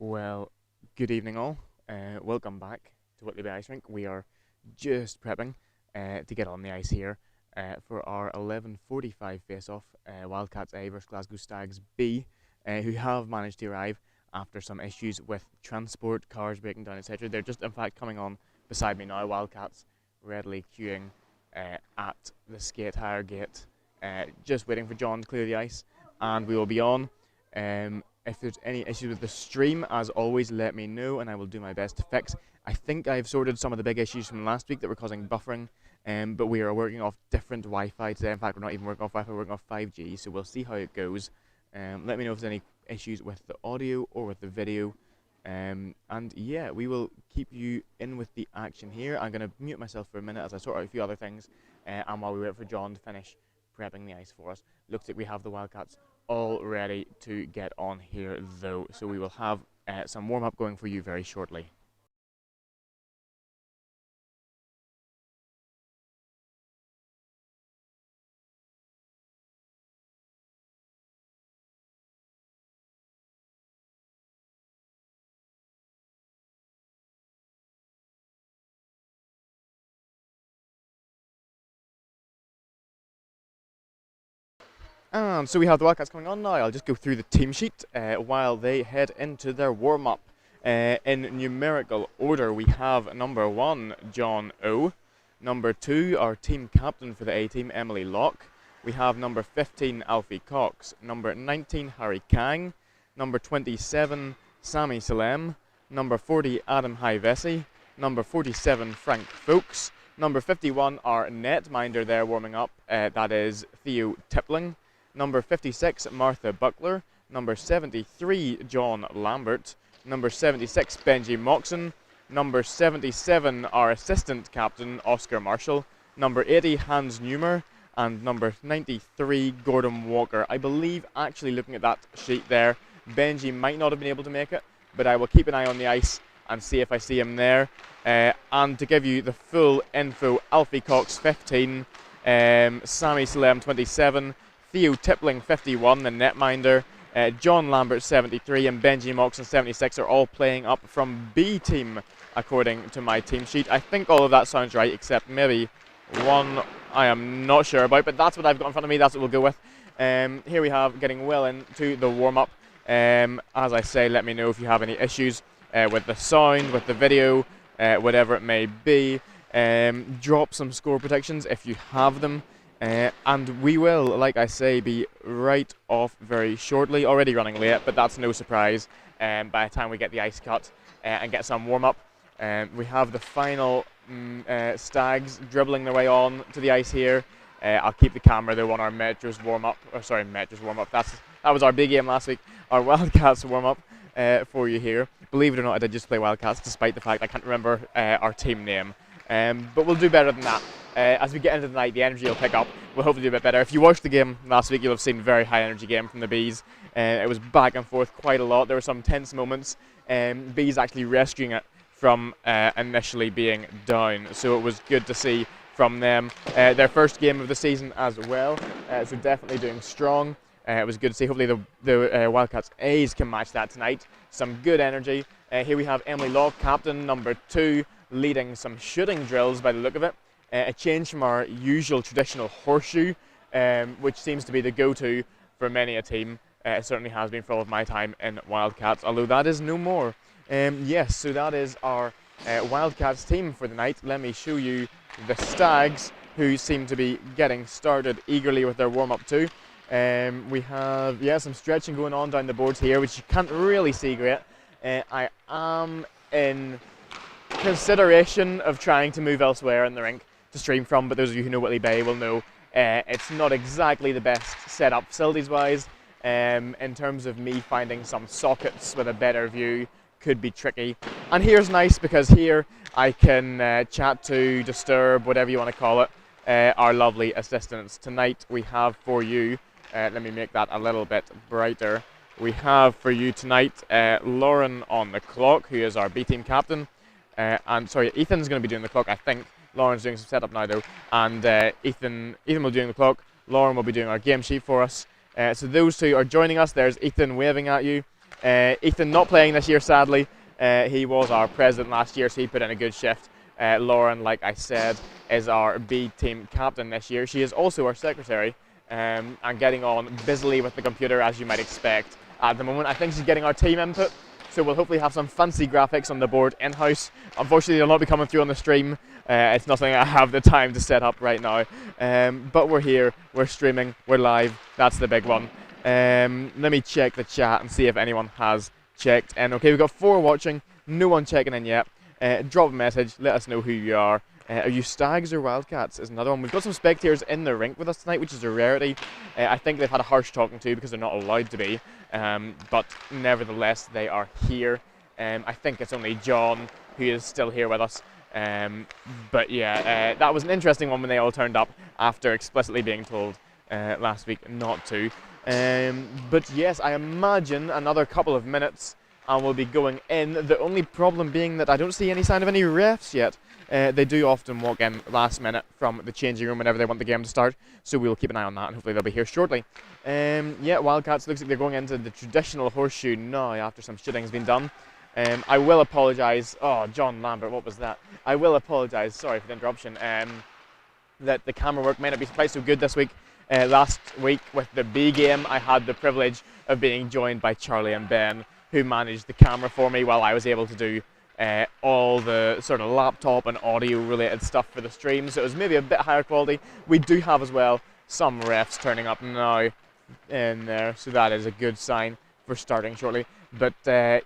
Well, good evening all. Welcome back to Whitley Bay Ice Rink. We are just prepping to get on the ice here for our 11:45 face-off, Wildcats A versus Glasgow Stags B, who have managed to arrive after some issues with transport, cars breaking down, etc. They're just in fact coming on beside me now. Wildcats readily queuing at the skate hire gate, just waiting for John to clear the ice, and we will be on. If there's any issues with the stream, as always, let me know and I will do my best to fix. I think I've sorted some of the big issues from last week that were causing buffering, but we are working off different Wi-Fi today. In fact, we're not even working off Wi-Fi, we're working off 5G, so we'll see how it goes. Let me know if there's any issues with the audio or with the video. And yeah, we will keep you in with the action here. I'm going to mute myself for a minute as I sort out a few other things, and while we wait for John to finish prepping the ice for us. Looks like we have the Wildcats all ready to get on here though, so we will have some warm-up going for you very shortly. And so we have the Wildcats coming on now. I'll just go through the team sheet while they head into their warm-up. In numerical order, we have number 1, John O. Number 2, our team captain for the A-team, Emily Locke. We have number 15, Alfie Cox. Number 19, Harry Kang. Number 27, Sammy Salem. Number 40, Adam Hivesi. Number 47, Frank Folks. Number 51, our netminder there warming up. That is Theo Tippling. Number 56, Martha Buckler. Number 73, John Lambert. Number 76, Benji Moxon. Number 77, our assistant captain, Oscar Marshall. Number 80, Hans Neumer. And number 93, Gordon Walker. I believe, actually looking at that sheet there, Benji might not have been able to make it, but I will keep an eye on the ice and see if I see him there. And to give you the full info, Alfie Cox 15, Sammy Salem 27, Theo Tippling 51, the netminder, John Lambert 73 and Benji Moxon 76 are all playing up from B team according to my team sheet. I think all of that sounds right except maybe one I am not sure about, but that's what I've got in front of me, that's what we'll go with. Here we have getting well into the warm-up. As I say, let me know if you have any issues with the sound, with the video, whatever it may be. Drop some score predictions if you have them. And we will, like I say, be right off very shortly. Already running late, but that's no surprise by the time we get the ice cut and get some warm-up. We have the final Stags dribbling their way on to the ice here. I'll keep the camera though on our Metros warm-up. Metros warm-up. That was our big game last week. Our Wildcats warm-up for you here. Believe it or not, I did just play Wildcats, despite the fact I can't remember our team name. But we'll do better than that. As we get into the night, the energy will pick up. We'll hopefully do a bit better. If you watched the game last week, you'll have seen a very high energy game from the Bees. It was back and forth quite a lot. There were some tense moments. Bees actually rescuing it from initially being down. So it was good to see from them. Their first game of the season as well. So definitely doing strong. It was good to see. Hopefully the Wildcats A's can match that tonight. Some good energy. Here we have Emily Locke, captain, number 2, leading some shooting drills by the look of it. A change from our usual traditional horseshoe, which seems to be the go-to for many a team. It certainly has been for all of my time in Wildcats, although that is no more. Yes, so that is our Wildcats team for the night. Let me show you the Stags, who seem to be getting started eagerly with their warm-up too. We have, some stretching going on down the boards here, which you can't really see great. I am in consideration of trying to move elsewhere in the rink to stream from, but those of you who know Whitley Bay will know it's not exactly the best setup facilities-wise. In terms of me finding some sockets with a better view could be tricky. And here's nice because here I can chat to, disturb, whatever you want to call it, our lovely assistants. Tonight we have for you, let me make that a little bit brighter. We have for you tonight Lauren on the clock, who is our B team captain. Ethan's going to be doing the clock, I think. Lauren's doing some setup now though, and Ethan will be doing the clock. Lauren will be doing our game sheet for us. So those two are joining us. There's Ethan waving at you. Ethan not playing this year, sadly. He was our president last year, so he put in a good shift. Lauren, like I said, is our B team captain this year. She is also our secretary, and getting on busily with the computer, as you might expect. At the moment, I think she's getting our team input, so we'll hopefully have some fancy graphics on the board in-house. Unfortunately, they'll not be coming through on the stream. It's not something I have the time to set up right now. But we're here, we're streaming, we're live. That's the big one. Let me check the chat and see if anyone has checked in. Okay, we've got 4 watching, no one checking in yet. Drop a message, let us know who you are. Are you Stags or Wildcats is another one. We've got some spectators in the rink with us tonight, which is a rarity. I think they've had a harsh talking to because they're not allowed to be. But nevertheless, they are here. I think it's only John who is still here with us. But yeah, that was an interesting one when they all turned up after explicitly being told last week not to. But yes, I imagine another couple of minutes and we'll be going in. The only problem being that I don't see any sign of any refs yet. They do often walk in last minute from the changing room whenever they want the game to start, so we'll keep an eye on that and hopefully they'll be here shortly. Yeah, Wildcats looks like they're going into the traditional horseshoe now after some shitting's been done. I will apologise. Oh, John Lambert, what was that? I will apologise, sorry for the interruption, that the camera work may not be quite so good this week. Last week with the B game, I had the privilege of being joined by Charlie and Ben, who managed the camera for me while I was able to do all the sort of laptop and audio related stuff for the stream, so it was maybe a bit higher quality. We do have as well some refs turning up now in there, so that is a good sign for starting shortly. But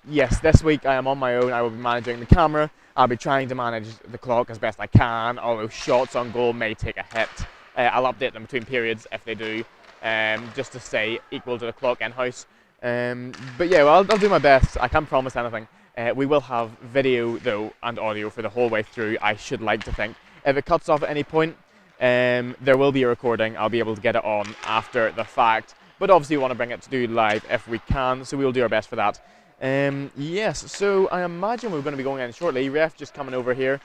yes, this week I am on my own. I will be managing the camera. I'll be trying to manage the clock as best I can, although shots on goal may take a hit. I'll update them between periods if they do, just to stay equal to the clock in-house. But yeah, well, I'll do my best. I can't promise anything. We will have video though and audio for the whole way through, I should like to think. If it cuts off at any point, there will be a recording. I'll be able to get it on after the fact, but obviously we want to bring it to do live if we can, so we'll do our best for that. Yes, so I imagine we're going to be going in shortly. Ref just coming over here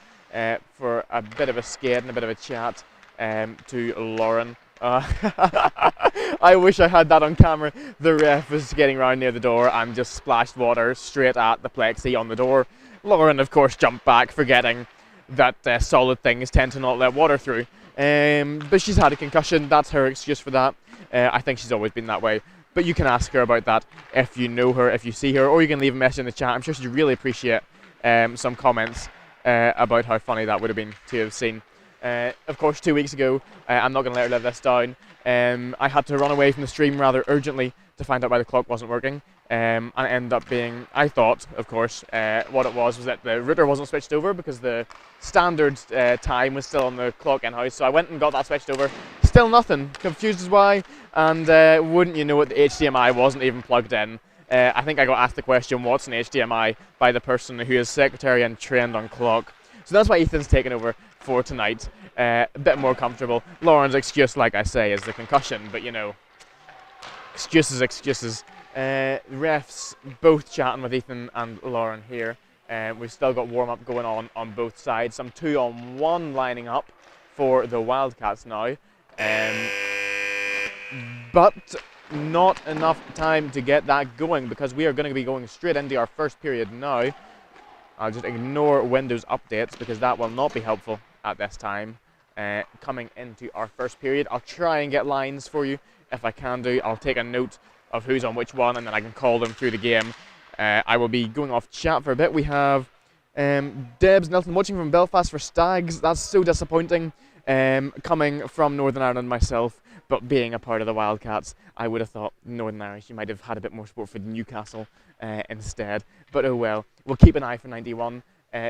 for a bit of a skate and a bit of a chat to Lauren. I wish I had that on camera. The ref was getting around near the door and just splashed water straight at the plexi on the door. Lauren, of course, jumped back, forgetting that solid things tend to not let water through. But she's had a concussion. That's her excuse for that. I think she's always been that way. But you can ask her about that if you know her, if you see her, or you can leave a message in the chat. I'm sure she'd really appreciate some comments about how funny that would have been to have seen. Of course, 2 weeks ago, I'm not going to let her live this down. I had to run away from the stream rather urgently to find out why the clock wasn't working. And it ended up being, I thought, of course, what it was that the router wasn't switched over because the standard time was still on the clock in-house. So I went and got that switched over. Still nothing. Confused as why. And wouldn't you know it, the HDMI wasn't even plugged in. I think I got asked the question, what's an HDMI, by the person who is secretary and trained on clock. So that's why Ethan's taken over for tonight. A bit more comfortable. Lauren's excuse, like I say, is the concussion, but you know, excuses. Refs both chatting with Ethan and Lauren here. We've still got warm-up going on both sides. Some 2-on-1 lining up for the Wildcats now. But not enough time to get that going because we are going to be going straight into our first period now. I'll just ignore Windows updates because that will not be helpful at this time. Coming into our first period, I'll try and get lines for you if I can do. I'll take a note of who's on which one and then I can call them through the game. I will be going off chat for a bit. We have Debs Nelson watching from Belfast for Stags. That's so disappointing. Coming from Northern Ireland myself, but being a part of the Wildcats, I would have thought Northern Irish, you might have had a bit more support for Newcastle instead. But oh well, we'll keep an eye for 91.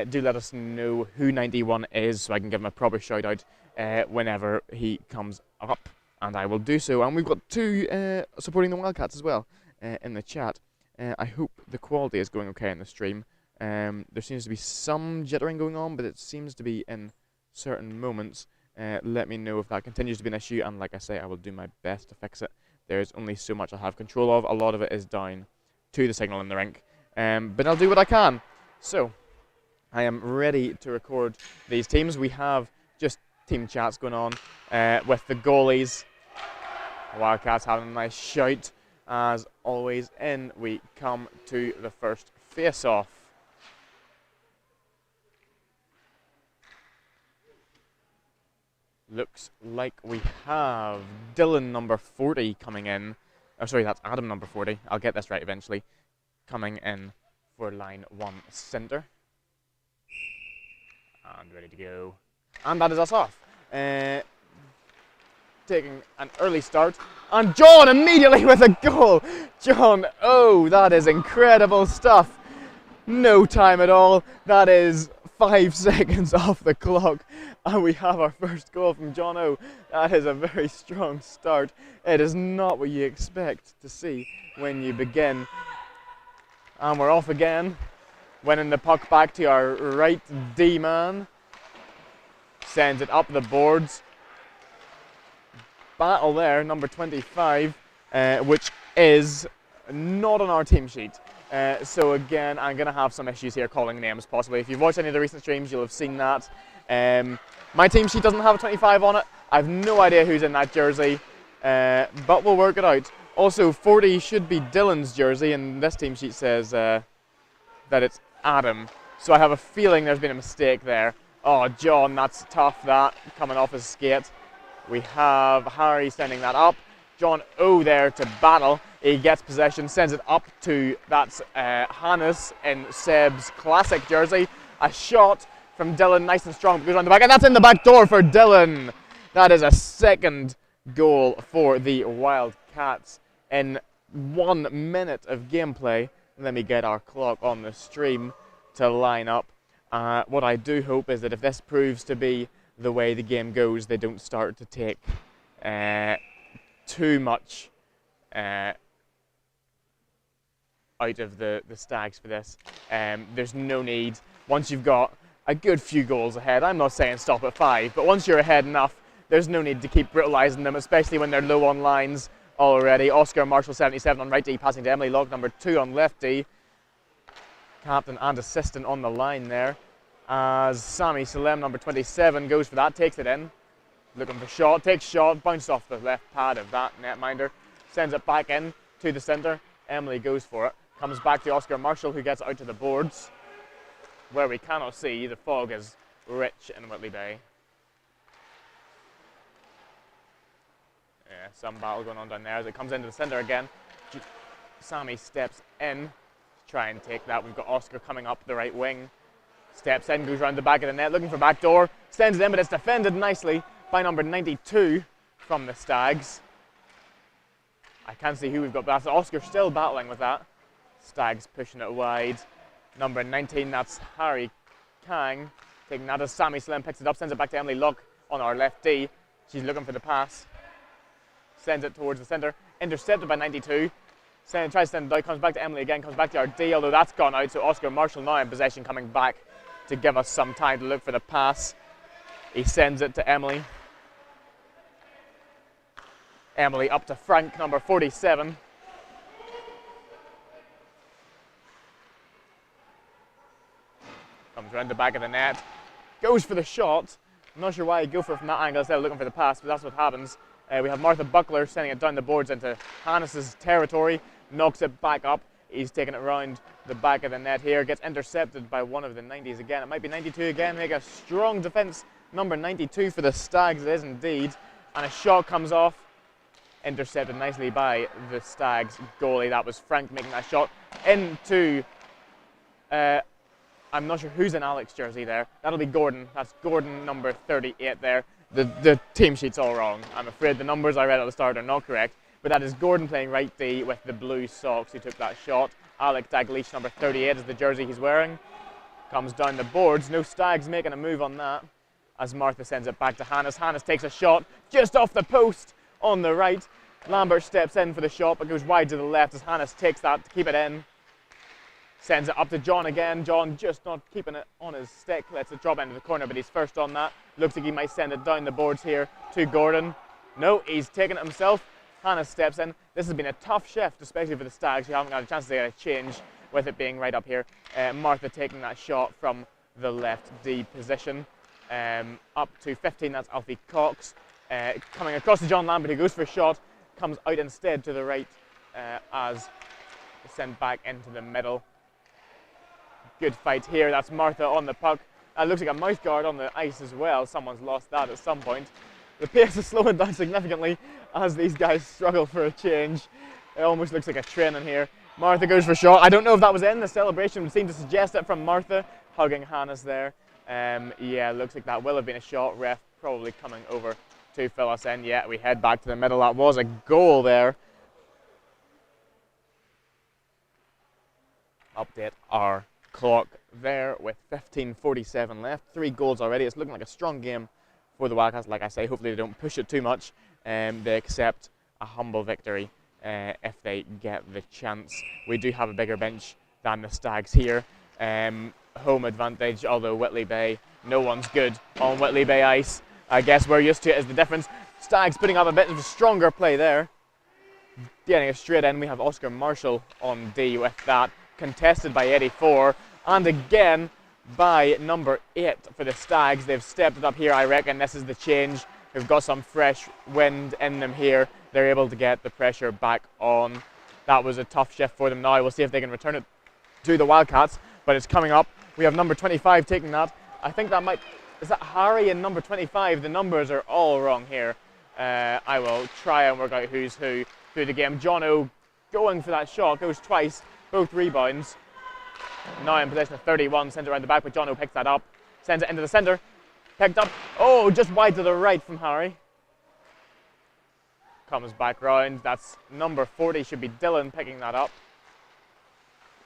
Do let us know who 91 is so I can give him a proper shout out whenever he comes up, and I will do so. And we've got 2 supporting the Wildcats as well in the chat. I hope the quality is going okay in the stream. There seems to be some jittering going on, but it seems to be in certain moments. Let me know if that continues to be an issue, and like I say, I will do my best to fix it. There's only so much I have control of. A lot of it is down to the signal in the rink, but I'll do what I can. So I am ready to record these teams. We have just team chats going on with the goalies. The Wildcats having a nice shout as always, in we come to the first face-off. Looks like we have Dylan number 40 coming in. Oh, sorry, that's Adam number 40. I'll get this right eventually. Coming in for line 1 centre. And ready to go. And that is us off. Taking an early start. And John immediately with a goal. John, oh, that is incredible stuff. No time at all. That is 5 seconds off the clock, and we have our first goal from John O. That is a very strong start. It is not what you expect to see when you begin. And we're off again, winning the puck back to our right D-man. Sends it up the boards. Battle there, number 25, which is not on our team sheet. So again, I'm going to have some issues here calling names possibly. If you've watched any of the recent streams, you'll have seen that. My team sheet doesn't have a 25 on it. I have no idea who's in that jersey, but we'll work it out. Also, 40 should be Dylan's jersey, and this team sheet says that it's Adam. So I have a feeling there's been a mistake there. Oh, John, that's tough, that, coming off his skate. We have Harry sending that up. John O there to battle. He gets possession, sends it up to, that's Hannes in Seb's classic jersey. A shot from Dylan, nice and strong, goes around the back, and that's in the back door for Dylan. That is a second goal for the Wildcats in 1 minute of gameplay. Let me get our clock on the stream to line up. What I do hope is that if this proves to be the way the game goes, they don't start to take too much out of the Stags for this. There's no need. Once you've got a good few goals ahead, I'm not saying stop at 5, but once you're ahead enough, there's no need to keep brutalising them, especially when they're low on lines already. Oscar Marshall, 77 on right D, passing to Emily Locke, number 2 on left D. Captain and assistant on the line there. As Sammy Salem, number 27, goes for that, takes it in. Looking for shot, takes shot, bounced off the left pad of that netminder. Sends it back in to the centre. Emily goes for it. Comes back to Oscar Marshall, who gets out to the boards, where we cannot see. The fog is rich in Whitley Bay. Yeah, some battle going on down there as it comes into the centre again. Sammy steps in to try and take that. We've got Oscar coming up the right wing. Steps in, goes around the back of the net, looking for back door. Sends it in, but it's defended nicely by number 92 from the Stags. I can't see who we've got, but that's Oscar still battling with that. Stags pushing it wide. Number 19, that's Harry Kang. Taking that as Sammy Slim picks it up, sends it back to Emily Locke on our left D. She's looking for the pass. Sends it towards the centre. Intercepted by 92. Tries to send it out, comes back to Emily again, comes back to our D, although that's gone out, so Oscar Marshall now in possession, coming back to give us some time to look for the pass. He sends it to Emily. Emily up to Frank, number 47. Comes around the back of the net. Goes for the shot. I'm not sure why he'd go for it from that angle instead of looking for the pass, but that's what happens. We have Martha Buckler sending it down the boards into Hannes' territory. Knocks it back up. He's taking it round the back of the net here. Gets intercepted by one of the 90s again. It might be 92 again. Make a strong defence. Number 92 for the Stags, it is indeed. And a shot comes off. Intercepted nicely by the Stags goalie. That was Frank making that shot into... I'm not sure who's in Alex's jersey there. That'll be Gordon. That's Gordon, number 38 there. The team sheet's all wrong. I'm afraid the numbers I read at the start are not correct. But that is Gordon playing right D with the blue socks who took that shot. Alex Dalglish, number 38, is the jersey he's wearing. Comes down the boards. No Stags making a move on that. As Martha sends it back to Hannes. Hannes takes a shot just off the post on the right. Lambert steps in for the shot but goes wide to the left as Hannes takes that to keep it in. Sends it up to John again. John just not keeping it on his stick. Lets it drop into the corner, but he's first on that. Looks like he might send it down the boards here to Gordon. No, he's taking it himself. Hannes steps in. This has been a tough shift, especially for the Stags, who haven't got a chance to get a change with it being right up here. Martha taking that shot from the left D position. Up to 15, that's Alfie Cox. Coming across to John Lambert, who goes for a shot. Comes out instead to the right as sent back into the middle. Good fight here. That's Martha on the puck. That looks like a mouth guard on the ice as well. Someone's lost that at some point. The pace is slowing down significantly as these guys struggle for a change. It almost looks like a train in here. Martha goes for a shot. I don't know if that was in the celebration. It would seem to suggest it from Martha, hugging Hannes there. Yeah, looks like that will have been a shot. Ref probably coming over to fill us in. Yeah, we head back to the middle. That was a goal there. Update our clock there with 15:47 left. 3 goals already. It's looking like a strong game for the Wildcats. Like I say, hopefully they don't push it too much. They accept a humble victory if they get the chance. We do have a bigger bench than the Stags here. Home advantage, although Whitley Bay, no one's good on Whitley Bay ice. I guess we're used to it is the difference. Stags putting up a bit of a stronger play there. Getting it straight in, we have Oscar Marshall on D with that. Contested by 84, and again by number 8 for the Stags. They've stepped it up here. I reckon this is the change. We've got some fresh wind in them here. They're able to get the pressure back on. That was a tough shift for them now. We'll see if they can return it to the Wildcats, but it's coming up. We have number 25 taking that. I think that might, is that Harry and number 25? The numbers are all wrong here. I will try and work out who's who through the game. John O going for that shot, goes twice, both rebounds. Now in possession of 31, sent it around the back, but John O picks that up, sends it into the centre, picked up, oh, just wide to the right from Harry. Comes back round, that's number 40, should be Dylan picking that up.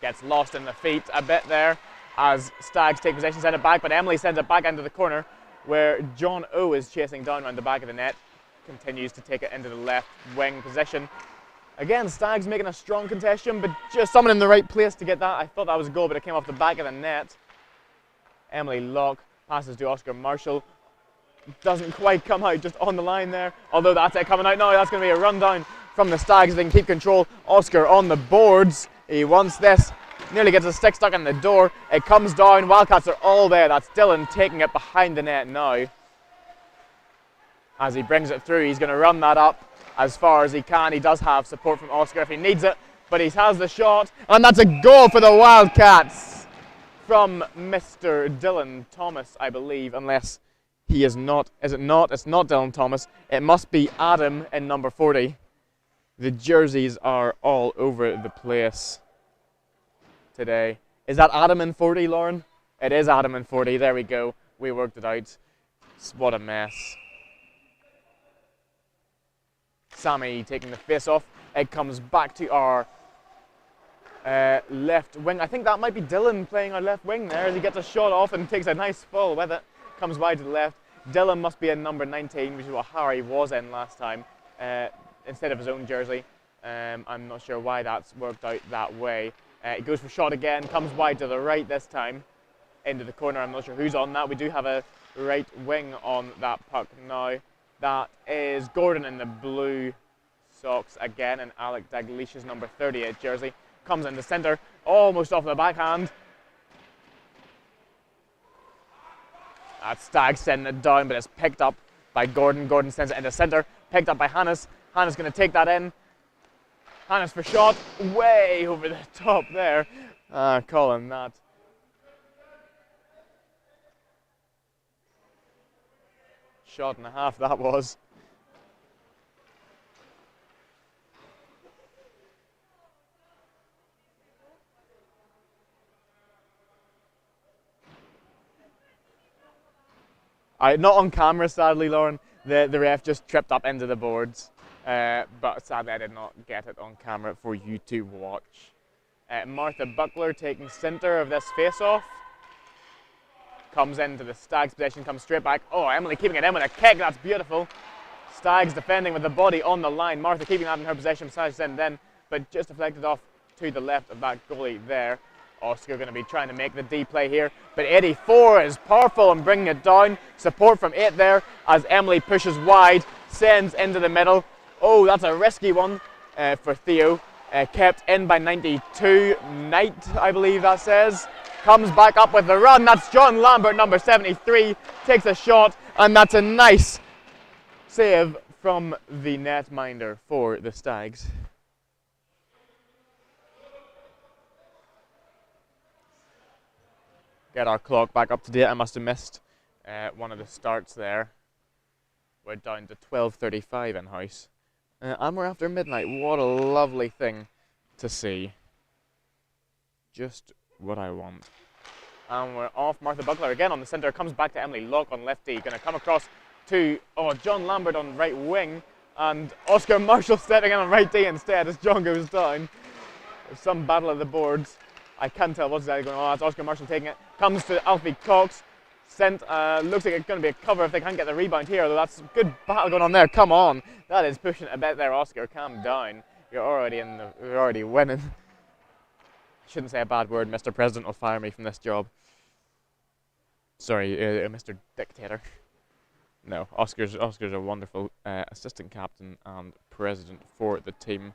Gets lost in the feet a bit there as Stags take possession, send it back, but Emily sends it back into the corner where John O is chasing down around the back of the net. Continues to take it into the left wing position. Again, Stags making a strong contention, but just someone in the right place to get that. I thought that was a goal, but it came off the back of the net. Emily Locke passes to Oscar Marshall. Doesn't quite come out, just on the line there. Although that's it coming out now. That's going to be a rundown from the Stags. They can keep control. Oscar on the boards. He wants this. Nearly gets a stick stuck in the door. It comes down. Wildcats are all there. That's Dylan taking it behind the net now. As he brings it through, he's going to run that up as far as he can. He does have support from Oscar if he needs it, but he has the shot, and that's a goal for the Wildcats from Mr. Dylan Thomas, I believe, unless he is not. Is it not? It's not Dylan Thomas. It must be Adam in number 40. The jerseys are all over the place today. Is that Adam in 40, Lauren? It is Adam in 40. There we go. We worked it out. What a mess. Sammy taking the face off. It comes back to our left wing. I think that might be Dylan playing our left wing there as he gets a shot off and takes a nice fall with it. Comes wide to the left. Dylan must be in number 19, which is what Harry was in last time, instead of his own jersey. I'm not sure why that's worked out that way. He goes for shot again, comes wide to the right this time, into the corner. I'm not sure who's on that. We do have a right wing on that puck now. That is Gordon in the blue socks again, and Alec Daglish's number 38 jersey. Comes in the centre, almost off the backhand. That Stag sending it down, but it's picked up by Gordon. Gordon sends it into centre, picked up by Hannes. Hannes going to take that in. Hannes for shot, way over the top there. Calling that. Shot and a half that was. Not on camera, sadly, Lauren. The ref just tripped up into the boards, but sadly I did not get it on camera for you to watch. Martha Buckler taking centre of this face-off. Comes into the Stags' possession, comes straight back. Oh, Emily keeping it in with a kick, that's beautiful. Stags defending with the body on the line. Martha keeping that in her possession, sends it in, but just deflected off to the left of that goalie there. Oscar going to be trying to make the D play here, but 84 is powerful and bringing it down. Support from 8 there as Emily pushes wide, sends into the middle. Oh, that's a risky one for Theo. Kept in by 92. Knight, I believe that says. Comes back up with the run. That's John Lambert, number 73. Takes a shot, and that's a nice save from the netminder for the Stags. get our clock back up to date. I must have missed one of the starts there. We're down to 12:35 in house. And we're after midnight. What a lovely thing to see. Just what I want. And we're off. Martha Buckler again on the centre. Comes back to Emily Locke on left D. Going to come across to John Lambert on right wing. And Oscar Marshall stepping in on right D instead as John goes down. There's some battle of the boards. I can't tell what's exactly going on. It's Oscar Marshall taking it. Comes to Alfie Cox. Sent. Looks like it's going to be a cover if they can't get the rebound here. Though that's a good battle going on there. Come on. That is pushing it a bit there, Oscar. Calm down. You're already winning. Shouldn't say a bad word. Mr. President will fire me from this job. Sorry, Mr. Dictator. No, Oscar's a wonderful assistant captain and president for the team.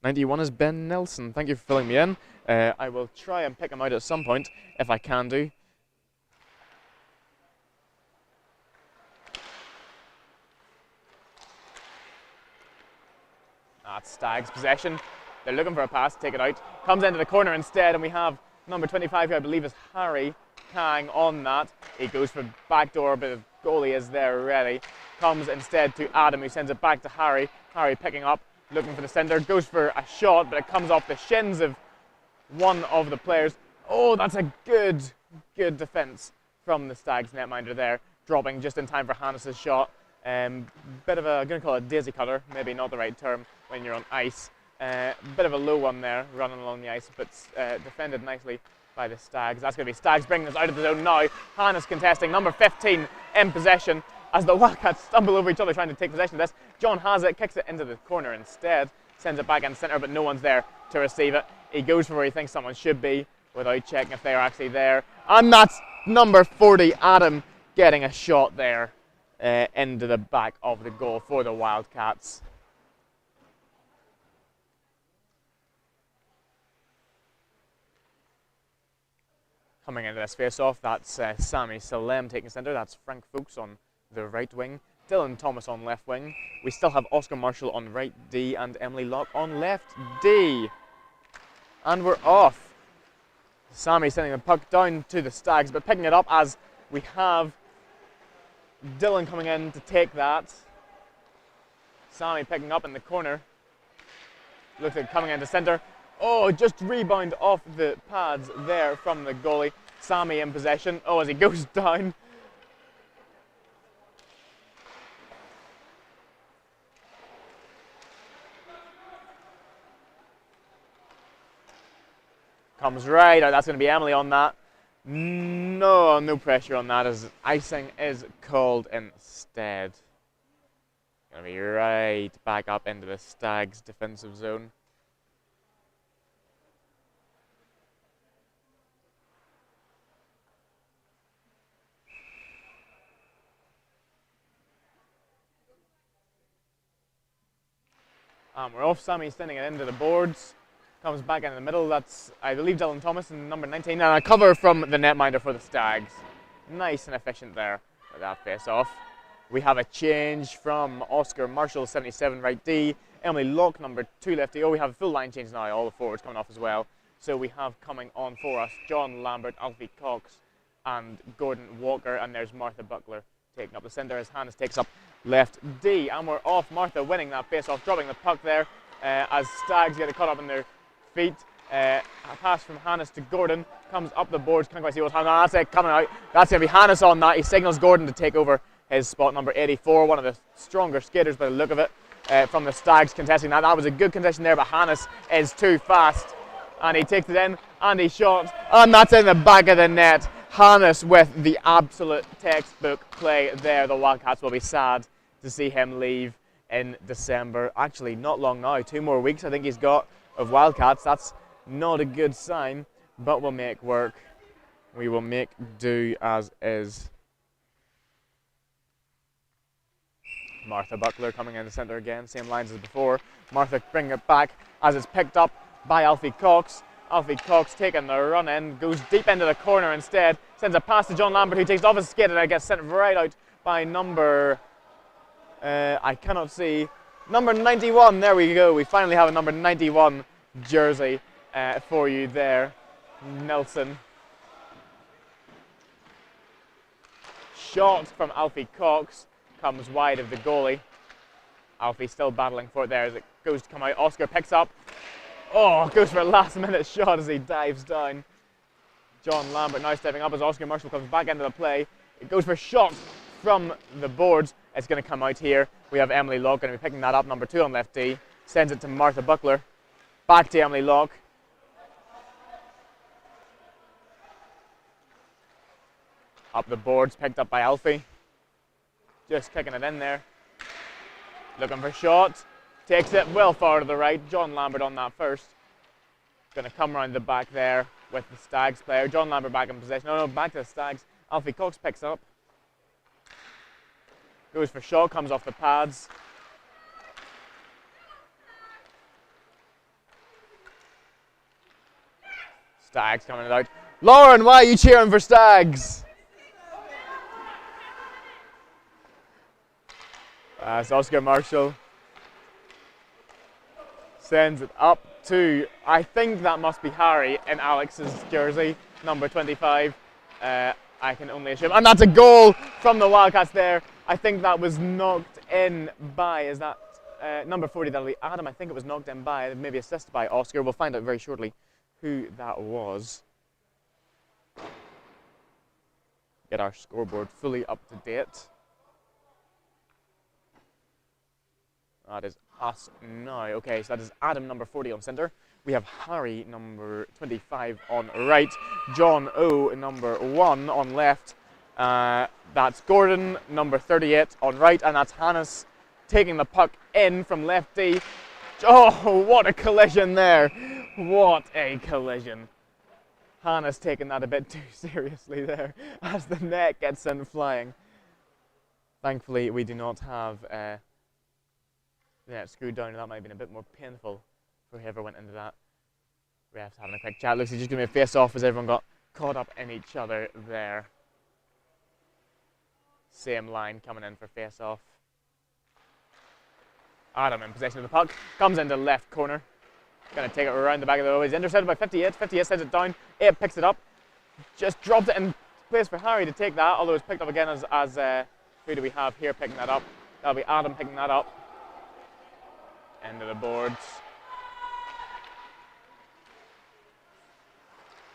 91 is Ben Nelson. Thank you for filling me in. I will try and pick him out at some point if I can do. That's Stag's possession. They're looking for a pass, take it out. Comes into the corner instead, and we have number 25 here, I believe, is Harry Kang on that. He goes for backdoor, but the goalie is there ready. Comes instead to Adam, who sends it back to Harry. Harry picking up, looking for the centre, goes for a shot, but it comes off the shins of one of the players. Oh, that's a good defence from the Stags netminder there, dropping just in time for Hannes' shot. Bit of a, I'm going to call it daisy cutter, maybe not the right term when you're on ice. Bit of a low one there, running along the ice, but defended nicely by the Stags. That's going to be Stags bringing us out of the zone now. Hannes contesting, number 15 in possession as the Wildcats stumble over each other trying to take possession of this. John has it, kicks it into the corner instead, sends it back in centre, but no one's there to receive it. He goes for where he thinks someone should be without checking if they are actually there. And that's number 40, Adam, getting a shot there into the back of the goal for the Wildcats. Coming into this face-off, that's Sammy Salem taking centre. That's Frank Fuchs on the right wing. Dylan Thomas on left wing. We still have Oscar Marshall on right D and Emily Locke on left D. And we're off. Sammy sending the puck down to the Stags, but picking it up as we have Dylan coming in to take that. Sammy picking up in the corner. Looks like coming into centre. Oh, just rebound off the pads there from the goalie. Sammy in possession. Oh, as he goes down. Comes right out. That's going to be Emily on that. No pressure on that as icing is called instead. Going to be right back up into the Stags' defensive zone. We're off. Sammy sending it into the boards. Comes back in the middle. That's, I believe, Dylan Thomas and number 19. And a cover from the netminder for the Stags. Nice and efficient there with that face-off. We have a change from Oscar Marshall, 77, right D. Emily Locke, number 2, left D. Oh, we have a full line change now. All the forwards coming off as well. So we have coming on for us John Lambert, Alfie Cox, and Gordon Walker. And there's Martha Buckler taking up the centre as Hannes takes up left D. And we're off. Martha winning that face-off, dropping the puck there as Stags get it caught up in their feet. A pass from Hannes to Gordon, comes up the boards, can't quite see what's happening. That's it, coming out. That's going to be Hannes on that. He signals Gordon to take over his spot, number 84, one of the stronger skaters by the look of it, from the Stags contesting that. That was a good contestation there, but Hannes is too fast. And he takes it in, and he shot, and that's in the back of the net. Hannes with the absolute textbook play there. The Wildcats will be sad to see him leave in December. Actually, not long now, 2 more weeks I think he's got of Wildcats. That's not a good sign, but we'll make work. We will make do as is. Martha Buckler coming in the centre again, same lines as before. Martha bringing it back as it's picked up by Alfie Cox. Alfie Cox taking the run in, goes deep into the corner instead, sends a pass to John Lambert, who takes it off his skate and it gets sent right out by number, I cannot see, number 91. There we go, we finally have a number 91 jersey for you there. Nelson. Shot from Alfie Cox comes wide of the goalie. Alfie still battling for it there as it goes to come out. Oscar picks up. Oh, goes for a last minute shot as he dives down. John Lambert now stepping up as Oscar Marshall comes back into the play. It goes for a shot from the boards. It's going to come out here. We have Emily Locke going to be picking that up, number 2 on left D. Sends it to Martha Buckler. Back to Emily Locke. Up the boards, picked up by Alfie. Just kicking it in there. Looking for a shot. Takes it well far to the right. John Lambert on that first. Going to come around the back there with the Stags player. John Lambert back in possession. No, back to the Stags. Alfie Cox picks up. Goes for shot, comes off the pads. Stags coming out. Lauren, why are you cheering for Stags? It's Oscar Marshall. Sends it up to, I think that must be Harry in Alex's jersey, number 25. I can only assume. And that's a goal from the Wildcats there. I think that was knocked in by, is that number 40, that'll be Adam. I think it was knocked in by, maybe assisted by Oscar. We'll find out very shortly who that was. Get our scoreboard fully up to date. That is us now. Okay, so that is Adam, number 40 on centre. We have Harry, number 25 on right. John O, number 1 on left. That's Gordon, number 38 on right. And that's Hannes taking the puck in from left D. Oh, what a collision there. What a collision. Hannes taking that a bit too seriously there as the net gets sent flying. Thankfully, we do not have net screwed down. That might have been a bit more painful for whoever went into that. Refs having a quick chat. Looks like it's just going to be a face-off as everyone got caught up in each other there. Same line coming in for face-off. Adam in possession of the puck. Comes into left corner. Going to take it around the back of the goal. He's intercepted by 58. 58 sends it down. 8 picks it up. Just dropped it in place for Harry to take that. Although it's picked up again as who do we have here picking that up? That'll be Adam picking that up. End of the boards.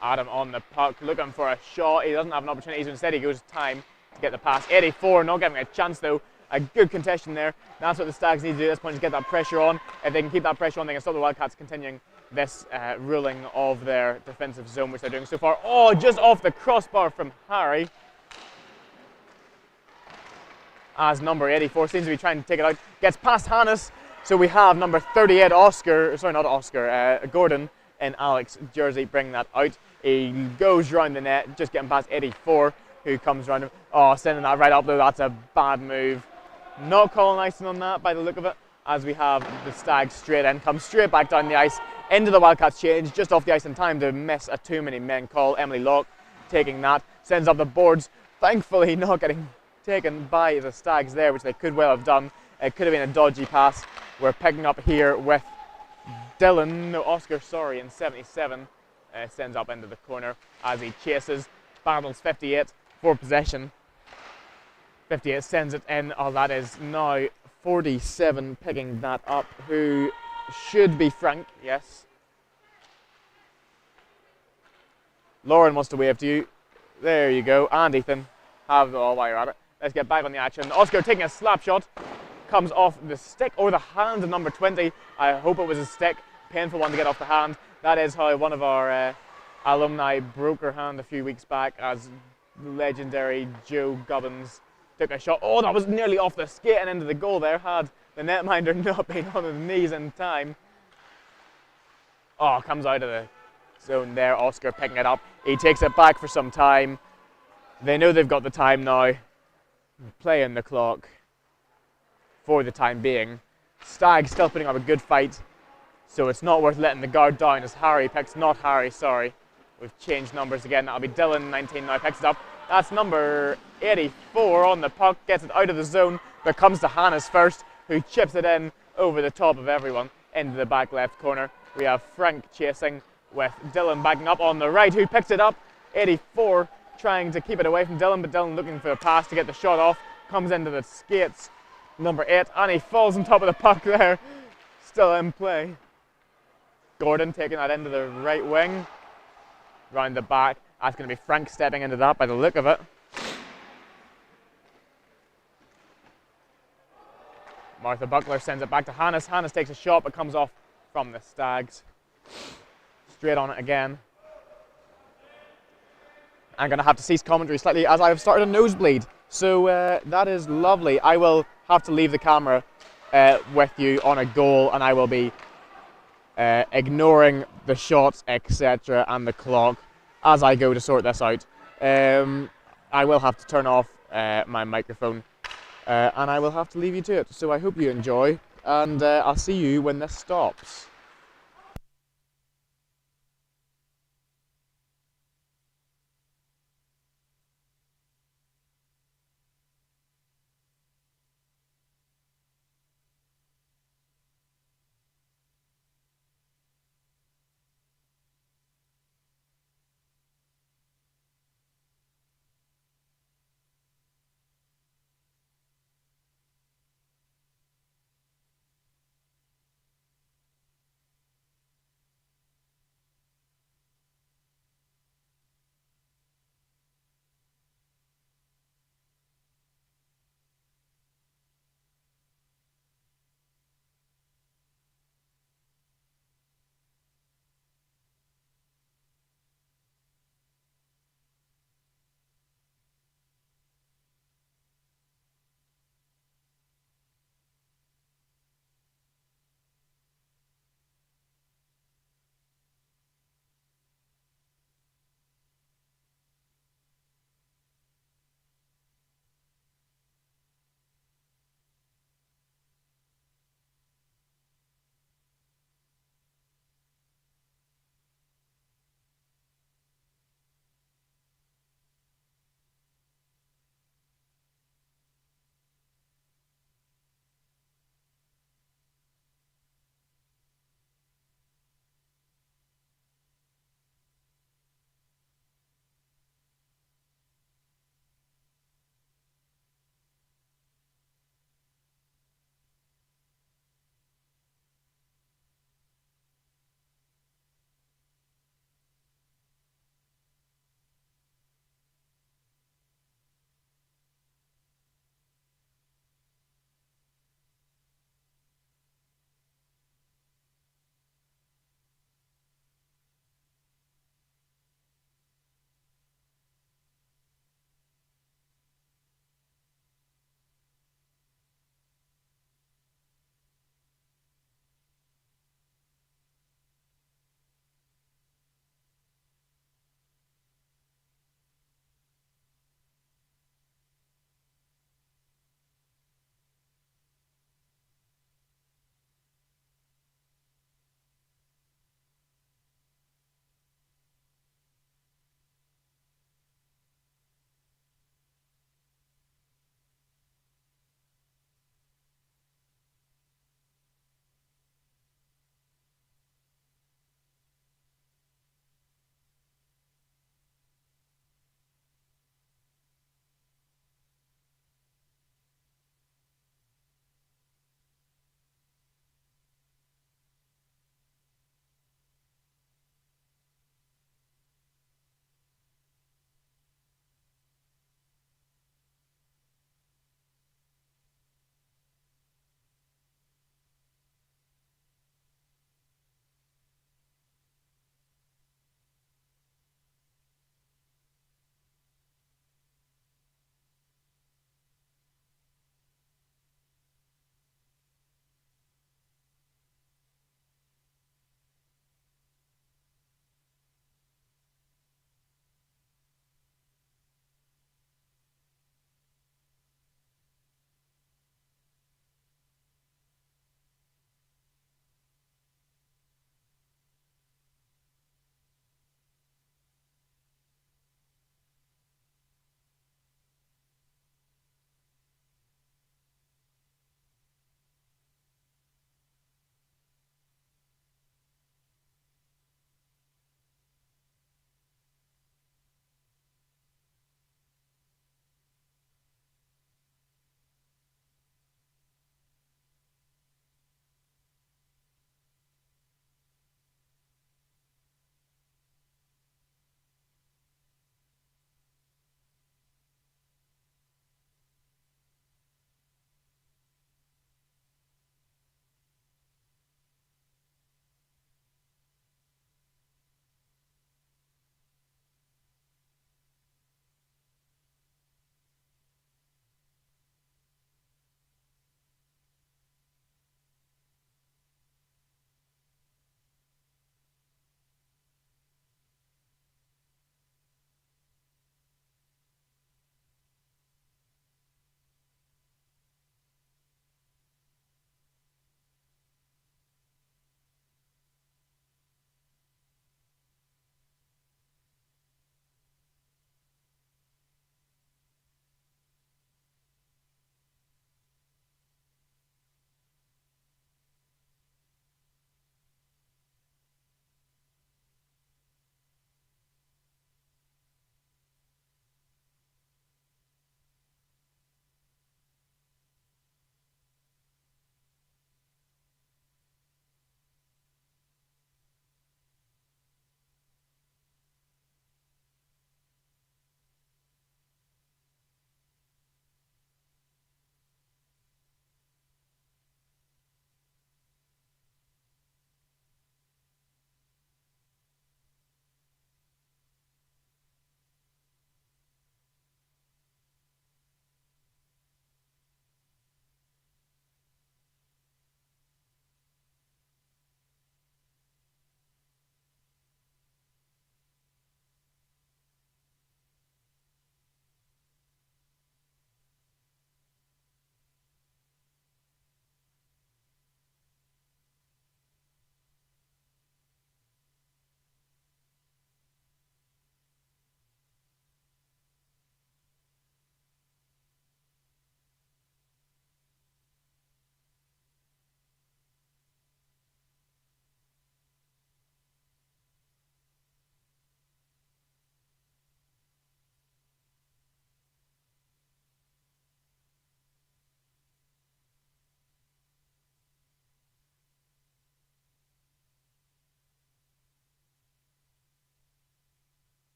Adam on the puck, looking for a shot. He doesn't have an opportunity, so instead he goes time to get the pass. 84, not getting a chance though. A good contention there. That's what the Stags need to do at this point, is get that pressure on. If they can keep that pressure on, they can stop the Wildcats continuing this ruling of their defensive zone, which they're doing so far. Oh, just off the crossbar from Harry. As number 84 seems to be trying to take it out. Gets past Hannes. So we have number 38, Gordon in Alex's jersey, bringing that out. He goes round the net, just getting past 84, who comes round him. Oh, sending that right up though, that's a bad move. Not calling icing on that by the look of it, as we have the Stags straight in, come straight back down the ice, into the Wildcats change, just off the ice in time to miss a too many men call. Emily Locke taking that, sends up the boards, thankfully not getting taken by the Stags there, which they could well have done. It could have been a dodgy pass. We're picking up here with Oscar, in 77. Sends up into the corner as he chases, battles 58 for possession. 58 sends it in. Oh, that is now 47 picking that up, who should be Frank, yes. Lauren wants to wave to you. There you go. And Ethan, have the ball while you're at it. Let's get back on the action. Oscar taking a slap shot. Comes off the stick or the hand of number 20. I hope it was a stick. Painful one to get off the hand. That is how one of our alumni broke her hand a few weeks back, as legendary Joe Gubbins took a shot. Oh, that was nearly off the skate and into the goal there, had the netminder not been on his knees in time. Oh, comes out of the zone there. Oscar picking it up. He takes it back for some time. They know they've got the time now. Playing the clock for the time being. Stag still putting up a good fight, so it's not worth letting the guard down as Harry picks, not Harry, sorry. We've changed numbers again. That'll be Dylan, 19 now, picks it up. That's number 84 on the puck, gets it out of the zone, but comes to Hannes first, who chips it in over the top of everyone into the back left corner. We have Frank chasing, with Dylan backing up on the right, who picks it up. 84 trying to keep it away from Dylan, but Dylan looking for a pass to get the shot off. Comes into the skates, number 8, and he falls on top of the puck there. Still in play. Gordon taking that into the right wing. Round the back. That's going to be Frank stepping into that by the look of it. Martha Buckler sends it back to Hannes. Hannes takes a shot but comes off from the Stags. Straight on it again. I'm going to have to cease commentary slightly as I've started a nosebleed. So that is lovely. I will have to leave the camera with you on a goal, and I will be ignoring the shots, etc., and the clock as I go to sort this out. I will have to turn off my microphone, and I will have to leave you to it. So I hope you enjoy, and I'll see you when this stops.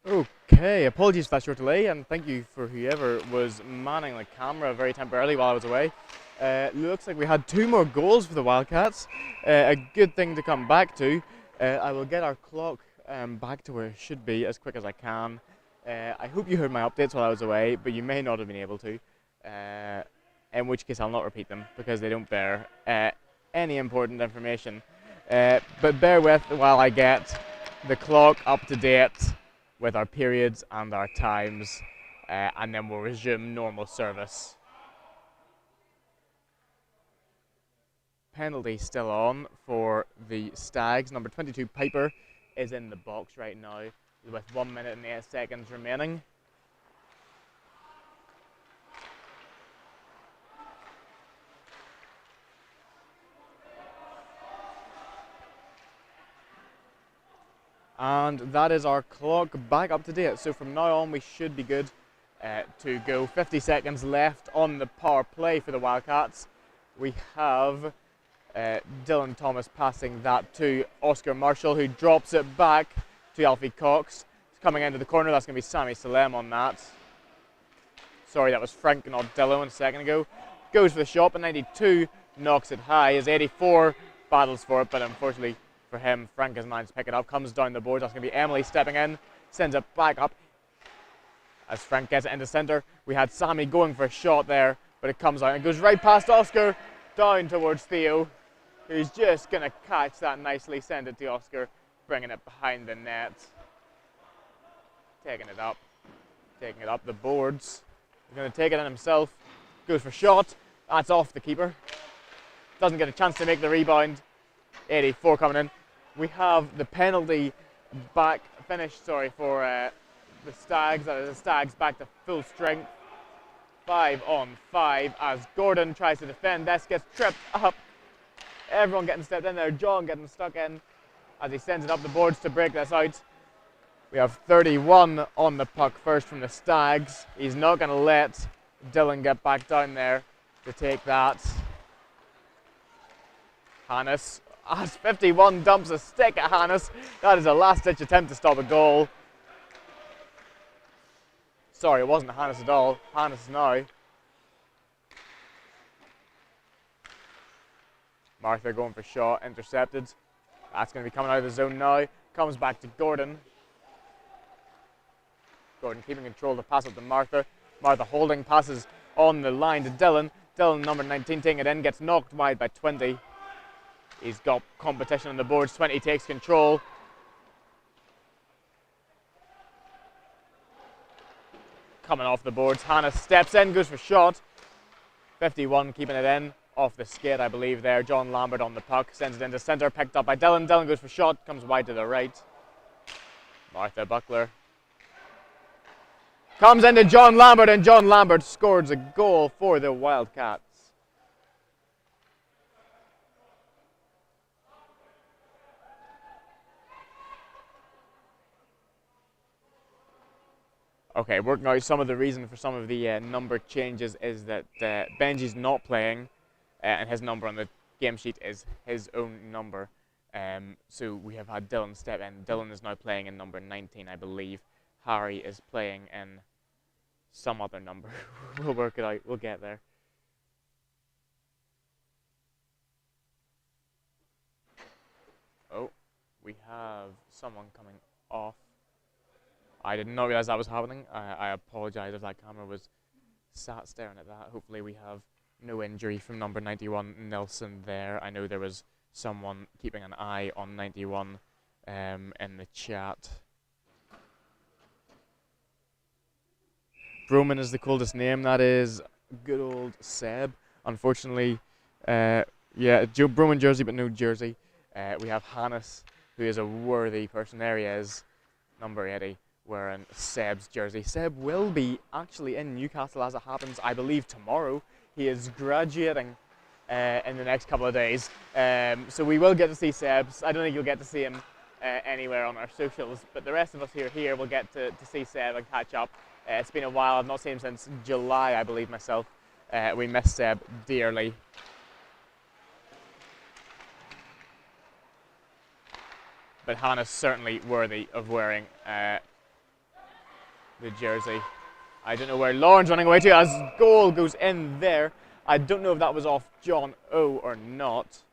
Okay, apologies for that short delay, and thank you for whoever was manning the camera very temporarily while I was away. Looks like we had 2 more goals for the Wildcats. A good thing to come back to. I will get our clock back to where it should be as quick as I can. I hope you heard my updates while I was away, but you may not have been able to. In which case I'll not repeat them because they don't bear any important information. But bear with while I get the clock up to date with our periods and our times, and then we'll resume normal service. Penalty still on for the Stags. Number 22, Piper, is in the box right now with 1 minute and 8 seconds remaining. And that is our clock back up to date. So from now on we should be good to go. 50 seconds left on the power play for the Wildcats. We have Dylan Thomas passing that to Oscar Marshall, who drops it back to Alfie Cox. He's coming into the corner. That's going to be Sammy Salem on that. Sorry, that was Frank, not Dylan, a second ago. Goes for the shot, but 92 knocks it high as 84 battles for it, but unfortunately for him, Frank has managed to pick it up. Comes down the board. That's going to be Emily stepping in, sends it back up. As Frank gets it into centre, we had Sammy going for a shot there, but it comes out and goes right past Oscar, down towards Theo, who's just going to catch that nicely, send it to Oscar, bringing it behind the net. Taking it up the boards. He's going to take it in himself, goes for shot, that's off the keeper. Doesn't get a chance to make the rebound. 84 coming in. We have the penalty back finished, for the Stags. That is the Stags back to full strength. 5-on-5 as Gordon tries to defend. This gets tripped up. Everyone getting stepped in there. John getting stuck in as he sends it up the boards to break this out. We have 31 on the puck first from the Stags. He's not going to let Dylan get back down there to take that. Hannes, as 51 dumps a stick at Hannes. That is a last-ditch attempt to stop a goal. Sorry, it wasn't Hannes at all. Hannes now. Martha going for shot, intercepted. That's going to be coming out of the zone now. Comes back to Gordon. Gordon keeping control to pass up to Martha. Martha holding, passes on the line to Dylan. Dylan, number 19, taking it in, gets knocked wide by 20. He's got competition on the boards. 20 takes control. Coming off the boards. Hannah steps in, goes for shot. 51 keeping it in. Off the skid, I believe there. John Lambert on the puck. Sends it into centre. Picked up by Dylan. Dylan goes for shot. Comes wide to the right. Martha Buckler. Comes into John Lambert, and John Lambert scores a goal for the Wildcats. Okay, working out some of the reason for some of the number changes is that Benji's not playing, and his number on the game sheet is his own number. So we have had Dylan step in. Dylan is now playing in number 19, I believe. Harry is playing in some other number. We'll work it out. We'll get there. Oh, we have someone coming off. I did not realize that was happening. I apologize if that camera was sat staring at that. Hopefully we have no injury from number 91, Nelson, there. I know there was someone keeping an eye on 91 in the chat. Broman is the coldest name. That is good old Seb. Unfortunately, yeah, Joe Broman jersey, but no jersey. We have Hannes, who is a worthy person. There he is, number 80. Wearing Seb's jersey. Seb will be actually in Newcastle as it happens, I believe, tomorrow. He is graduating in the next couple of days. So we will get to see Seb. I don't think you'll get to see him anywhere on our socials, but the rest of us here will get to see Seb and catch up. It's been a while. I've not seen him since July, I believe, myself. We miss Seb dearly. But Hannah's certainly worthy of wearing the jersey. I don't know where Lauren's running away to as goal goes in there. I don't know if that was off John O or not.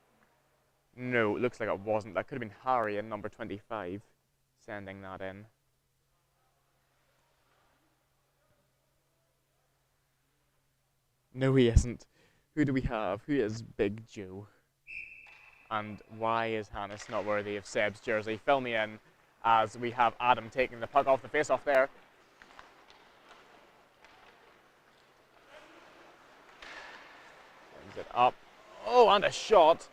No, it looks like it wasn't. That could have been Harry in number 25 sending that in. No, he isn't. Who do we have? Who is Big Joe? And why is Hannes not worthy of Seb's jersey? Fill me in as we have Adam taking the puck off the face-off there. Sends it up. Oh, and a shot.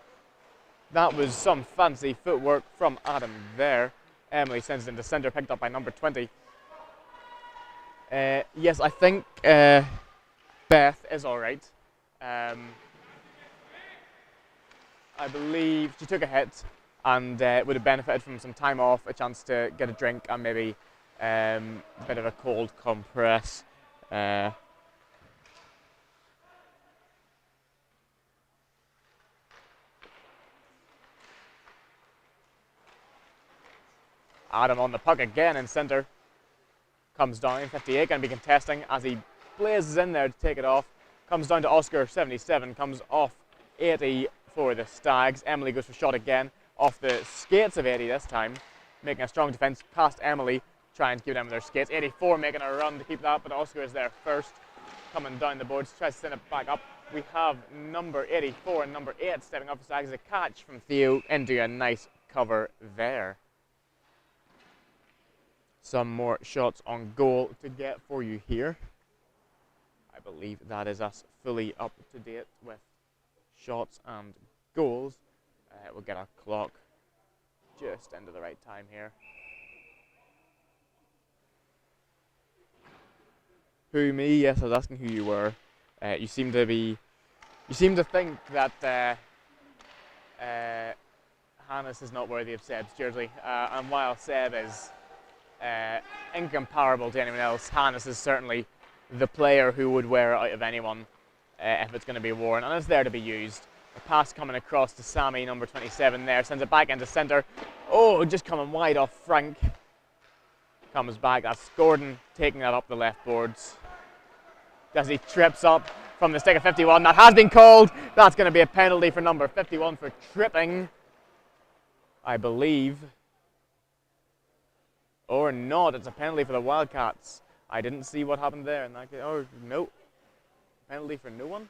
That was some fancy footwork from Adam there. Emily sends it into centre, picked up by number 20. Yes, I think Beth is all right. I believe she took a hit and would have benefited from some time off, a chance to get a drink and maybe a bit of a cold compress. Adam on the puck again in centre. Comes down, 58, going to be contesting as he blazes in there to take it off. Comes down to Oscar, 77, comes off 80 for the Stags. Emily goes for shot again, off the skates of 80 this time. Making a strong defence past Emily, trying to keep them with their skates. 84 making a run to keep that, but Oscar is there first. Coming down the boards, tries to send it back up. We have number 84 and number 8 stepping up the Stags. A catch from Theo into a nice cover there. Some more shots on goal to get for you here. I believe that is us fully up to date with shots and goals. We'll get our clock just into the right time here. Who, me? Yes, I was asking who you were. You seem to think that Hannes is not worthy of Seb's jersey, and while Seb is incomparable to anyone else, Hannes is certainly the player who would wear it out of anyone if it's going to be worn, and it's there to be used. A pass coming across to Sammy, number 27 there, sends it back into centre. Oh, just coming wide off Frank. Comes back, that's Gordon taking that up the left boards. As he trips up from the stick of 51, that has been called. That's going to be a penalty for number 51 for tripping, I believe. Or not, it's a penalty for the Wildcats. I didn't see what happened there in that case. Oh, no. Penalty for no one?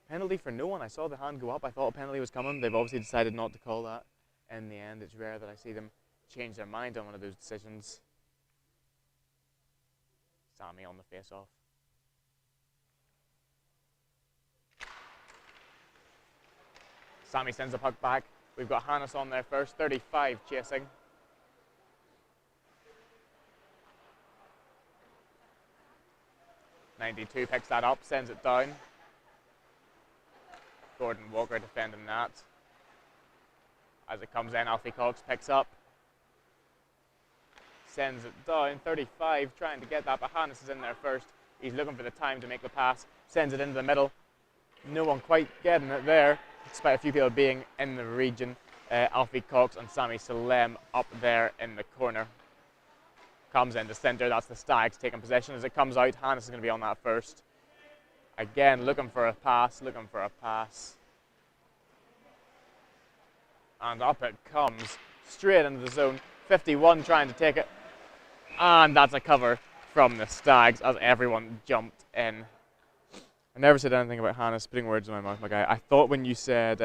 Penalty for no one. I saw the hand go up. I thought a penalty was coming. They've obviously decided not to call that. In the end, it's rare that I see them change their mind on one of those decisions. Sammy on the face-off. Sammy sends the puck back. We've got Hannes on there first. 35 chasing. '92 picks that up, sends it down. Gordon Walker defending that. As it comes in, Alfie Cox picks up. Sends it down, 35 trying to get that, but Hannes is in there first. He's looking for the time to make the pass. Sends it into the middle. No one quite getting it there, despite a few people being in the region. Alfie Cox and Sammy Salem up there in the corner. Comes into centre, that's the Stags taking possession. As it comes out, Hannes is going to be on that first. Again, looking for a pass. And up it comes, straight into the zone. 51 trying to take it. And that's a cover from the Stags as everyone jumped in. I never said anything about Hannes putting words in my mouth, my guy. I thought when you said,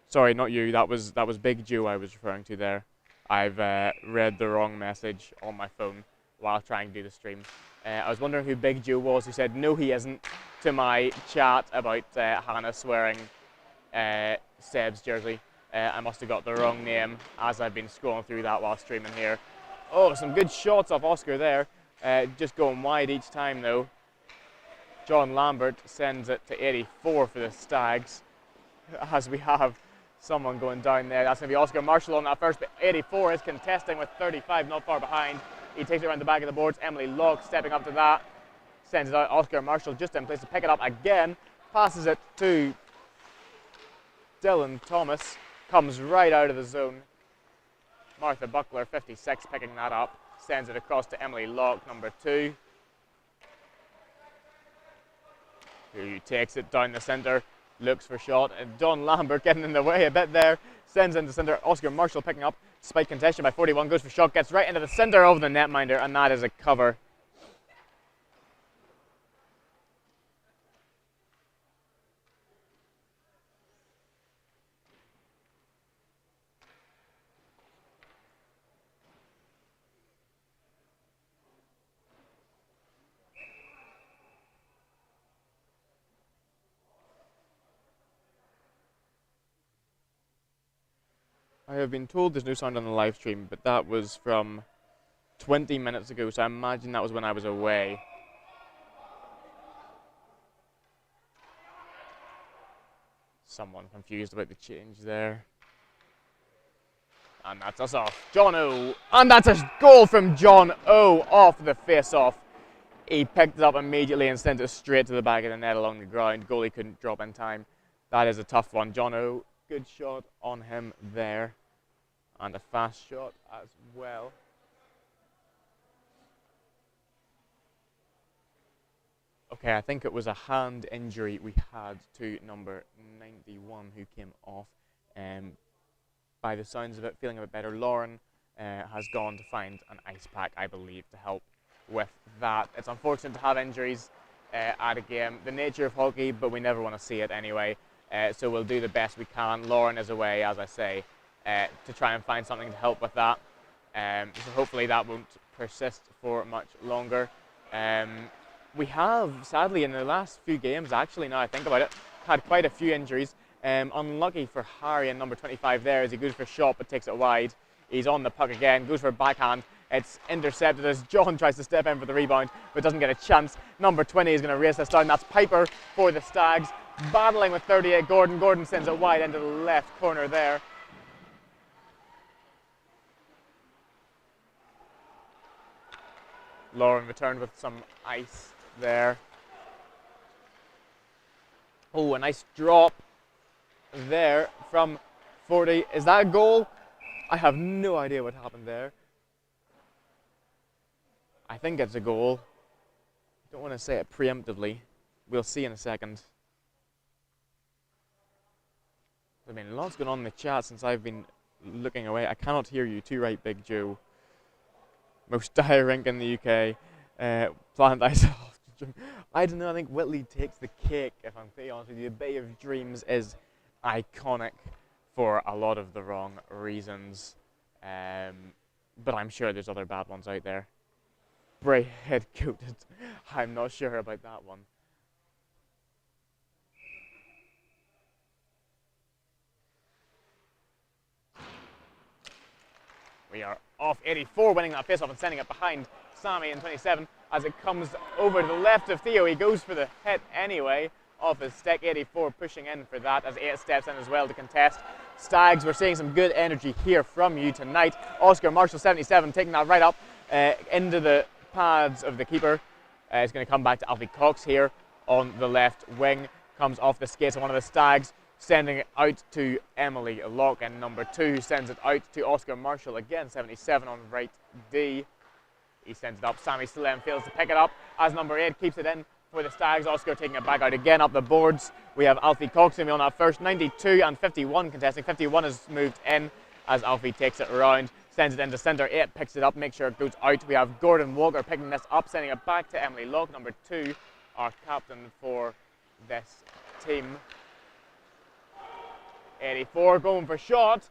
sorry, not you, that was Big Joe I was referring to there. I've read the wrong message on my phone while trying to do the stream. I was wondering who Big Joe was who said, no, he isn't, to my chat about Hannes wearing Seb's jersey. I must have got the wrong name as I've been scrolling through that while streaming here. Oh, some good shots off Oscar there. Just going wide each time, though. John Lambert sends it to 84 for the Stags, as we have someone going down there. That's going to be Oscar Marshall on that first, but 84 is contesting with 35 not far behind. He takes it around the back of the boards. Emily Locke stepping up to that. Sends it out. Oscar Marshall just in place to pick it up again. Passes it to Dylan Thomas. Comes right out of the zone. Martha Buckler, 56, picking that up. Sends it across to Emily Locke, number 2. Who takes it down the centre, looks for shot. And Don Lambert getting in the way a bit there. Sends into centre. Oscar Marshall picking up. Spike contested by 41, goes for shot, gets right into the centre of the netminder, and that is a cover. I have been told there's no sound on the live stream, but that was from 20 minutes ago, so I imagine that was when I was away. Someone confused about the change there. And that's us off. John O. And that's a goal from John O off the face-off. He picked it up immediately and sent it straight to the back of the net along the ground. Goalie couldn't drop in time. That is a tough one. John O, good shot on him there. And a fast shot as well. Okay, I think it was a hand injury we had to number 91 who came off. By the sounds of it, feeling a bit better. Lauren has gone to find an ice pack, I believe, to help with that. It's unfortunate to have injuries at a game. The nature of hockey, but we never want to see it anyway. So we'll do the best we can. Lauren is away, as I say, to try and find something to help with that. So hopefully that won't persist for much longer. We have, sadly, in the last few games, actually, now I think about it, had quite a few injuries. Unlucky for Harry in number 25 there as he goes for a shot but takes it wide. He's on the puck again, goes for a backhand. It's intercepted as John tries to step in for the rebound but doesn't get a chance. Number 20 is going to race this down. That's Piper for the Stags. Battling with 38 Gordon. Gordon sends it wide into the left corner there. Lauren returned with some ice there. Oh, a nice drop there from 40. Is that a goal? I have no idea what happened there. I think it's a goal. Don't want to say it preemptively. We'll see in a second. I mean, a lot's going on in the chat since I've been looking away. I cannot hear you. Too right, Big Joe. Most dire rink in the UK. Plant ice. I don't know. I think Whitley takes the cake, if I'm being honest with you. The Bay of Dreams is iconic for a lot of the wrong reasons. But I'm sure there's other bad ones out there. Bray head coated. I'm not sure about that one. We are off 84, winning that face-off and sending it behind Sammy in 27 as it comes over to the left of Theo. He goes for the hit anyway off his stick. 84 pushing in for that as 8 steps in as well to contest. Stags, we're seeing some good energy here from you tonight. Oscar Marshall 77 taking that right up into the pads of the keeper. It's going to come back to Alfie Cox here on the left wing. Comes off the skates of one of the Stags, sending it out to Emily Locke, and number 2 sends it out to Oscar Marshall again, 77 on right D. He sends it up. Sammy Salem fails to pick it up as number 8 keeps it in for the Stags. Oscar taking it back out again up the boards. We have Alfie Cox on that first. 92 and 51 contesting. 51 has moved in as Alfie takes it around, sends it into centre. 8 picks it up, makes sure it goes out. We have Gordon Walker picking this up, sending it back to Emily Locke, number 2, our captain for this team. 84 going for shot.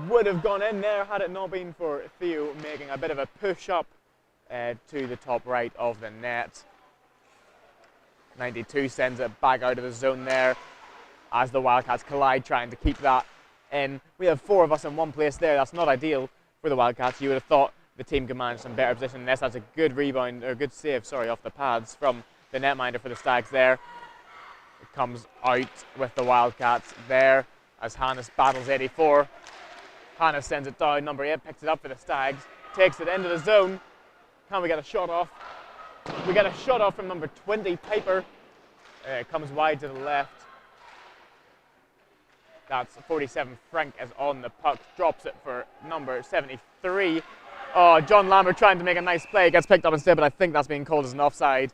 Would have gone in there had it not been for Theo making a bit of a push up to the top right of the net. 92 sends it back out of the zone there as the Wildcats collide, trying to keep that in. We have 4 of us in one place there. That's not ideal for the Wildcats. You would have thought the team could manage some better position than this. That's a good rebound, or good save, sorry, off the pads from the netminder for the Stags there. It comes out with the Wildcats there as Hannes battles 84. Hannes sends it down. Number 8 picks it up for the Stags, takes it into the zone. Can we get a shot off? We get a shot off from number 20, Piper. It comes wide to the left. That's 47. Frank is on the puck, drops it for number 73. Oh, John Lambert trying to make a nice play, gets picked up instead, but I think that's being called as an offside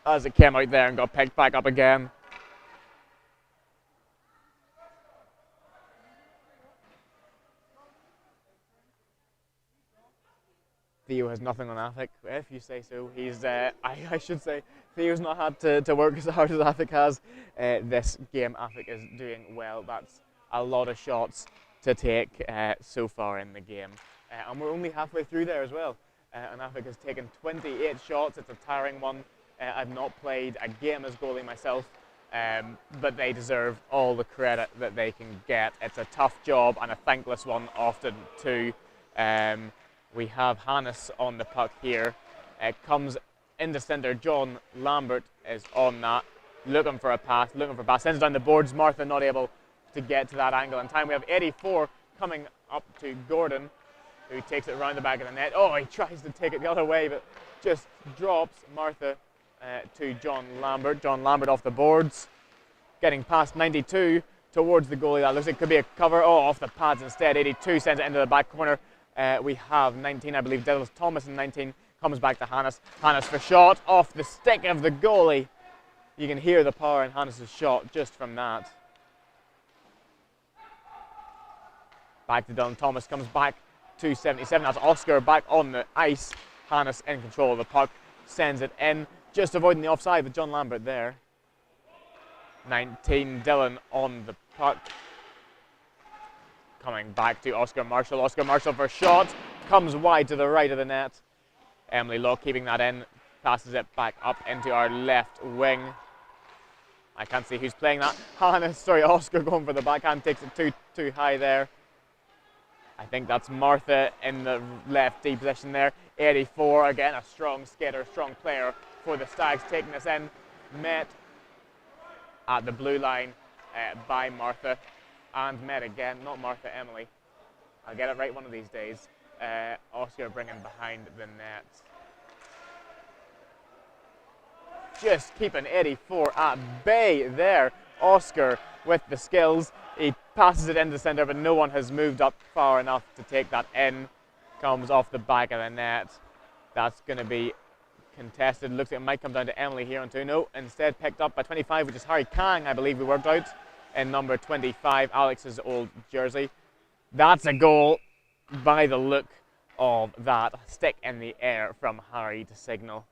as it came out there and got picked back up again. Theo has nothing on Athic, if you say so. He's, I should say, Theo's not had to work as hard as Athic has. This game, Athic is doing well. That's a lot of shots to take so far in the game. And we're only halfway through there as well. And Athic has taken 28 shots. It's a tiring one. I've not played a game as goalie myself, but they deserve all the credit that they can get. It's a tough job and a thankless one often too. We have Hannes on the puck here. It comes into centre. John Lambert is on that, looking for a pass, sends it down the boards. Martha not able to get to that angle in time. We have 84 coming up to Gordon, who takes it around the back of the net. Oh, he tries to take it the other way, but just drops Martha to John Lambert. John Lambert off the boards, getting past 92 towards the goalie. That looks like it could be a cover. Oh, off the pads instead. 82 sends it into the back corner. We have 19, I believe, Dennis Thomas in 19, comes back to Hannes. Hannes for shot, off the stick of the goalie. You can hear the power in Hannes' shot just from that. Back to Dylan Thomas, comes back to 77. That's Oscar back on the ice. Hannes in control of the puck, sends it in, just avoiding the offside with John Lambert there. 19, Dylan on the puck. Coming back to Oscar Marshall. Oscar Marshall for a shot. Comes wide to the right of the net. Emily Law keeping that in. Passes it back up into our left wing. I can't see who's playing that. Oscar going for the backhand. Takes it too high there. I think that's Martha in the left D position there. 84, again a strong skater, strong player for the Stags, taking this in. Met at the blue line by Martha. And met again, not Martha, Emily. I'll get it right one of these days. Oscar bringing behind the net. Just keeping 84 at bay there. Oscar with the skills. He passes it into the centre, but no one has moved up far enough to take that in. Comes off the back of the net. That's going to be contested. Looks like it might come down to Emily here on 2. No, instead picked up by 25, which is Harry Kang, I believe we worked out. In number 25, Alex's old jersey. That's a goal by the look of that. Stick in the air from Harry to signal.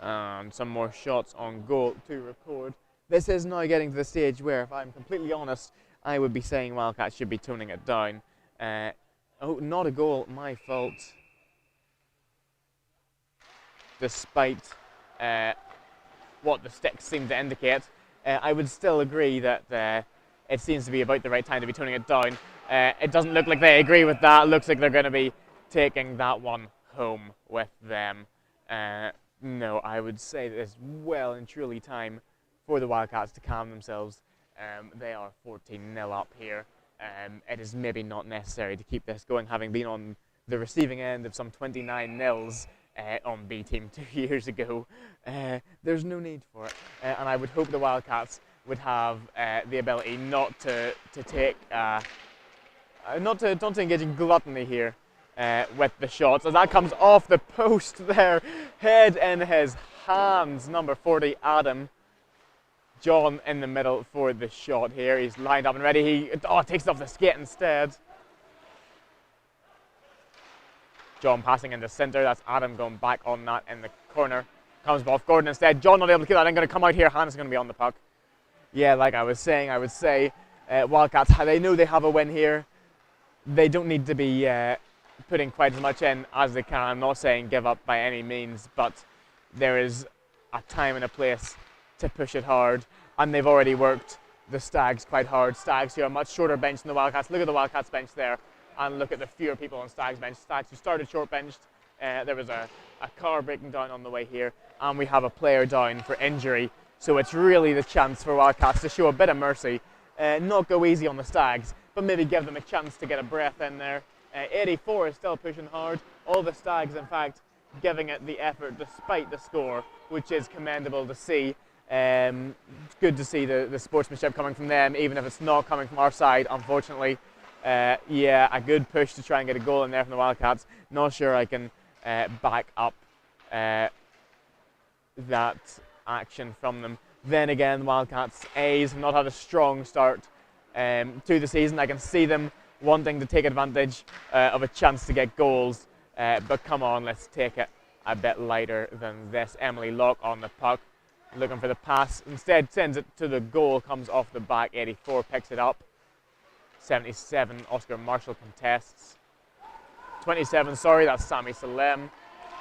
And some more shots on goal to record. This is now getting to the stage where, if I'm completely honest, I would be saying Wildcats should be toning it down. Oh, not a goal, my fault. Despite what the sticks seem to indicate, I would still agree that it seems to be about the right time to be toning it down. It doesn't look like they agree with that. It looks like they're going to be taking that one home with them. No, I would say that it's well and truly time for the Wildcats to calm themselves. They are 14-0 up here. It is maybe not necessary to keep this going, having been on the receiving end of some 29 nils on B Team 2 years ago. There's no need for it, and I would hope the Wildcats would have the ability not to engage in gluttony here with the shots. As that comes off the post there, head in his hands. Number 40, Adam. John in the middle for the shot here. He's lined up and ready. He takes it off the skate instead. John passing in the centre. That's Adam going back on that in the corner. Comes off Gordon instead. John not able to keep that in. Going to come out here. Hannah's going to be on the puck. Yeah, like I was saying, I would say Wildcats, they know they have a win here. They don't need to be putting quite as much in as they can. I'm not saying give up by any means, but there is a time and a place to push it hard. And they've already worked the Stags quite hard. Stags who are a much shorter bench than the Wildcats. Look at the Wildcats bench there. And look at the fewer people on Stags bench. Stags who started short benched. There was a car breaking down on the way here, and we have a player down for injury. So it's really the chance for Wildcats to show a bit of mercy, not go easy on the Stags, but maybe give them a chance to get a breath in there. 84 is still pushing hard. All the Stags, in fact, giving it the effort despite the score, which is commendable to see. It's good to see the sportsmanship coming from them, even if it's not coming from our side, unfortunately. Yeah, a good push to try and get a goal in there from the Wildcats. Not sure I can back up that action from them. Then again, the Wildcats A's have not had a strong start to the season. I can see them wanting to take advantage of a chance to get goals, but come on, let's take it a bit lighter than this. Emily Locke on the puck, looking for the pass. Instead, sends it to the goal, comes off the back. 84 picks it up. 77, Oscar Marshall contests. 27, sorry, that's Sammy Salem.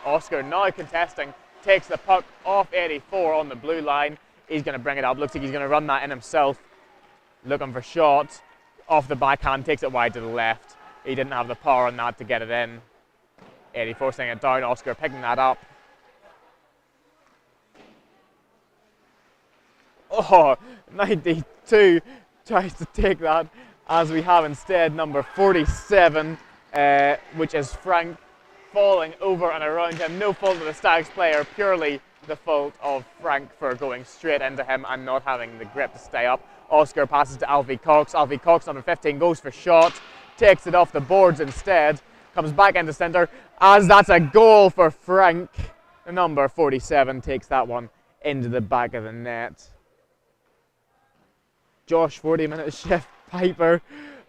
Oscar now contesting, takes the puck off 84 on the blue line. He's going to bring it up. Looks like he's going to run that in himself. Looking for shot. Off the backhand, takes it wide to the left. He didn't have the power on that to get it in. 84 forcing it down. Oscar picking that up. Oh, 92 tries to take that, as we have instead number 47, which is Frank, falling over and around him. No fault of the Stags player, purely the fault of Frank for going straight into him and not having the grip to stay up. Oscar passes to Alfie Cox. Alfie Cox, number 15, goes for shot, takes it off the boards instead, comes back into centre, as that's a goal for Frank. Number 47 takes that one into the back of the net. Josh, 40-minute shift. Piper,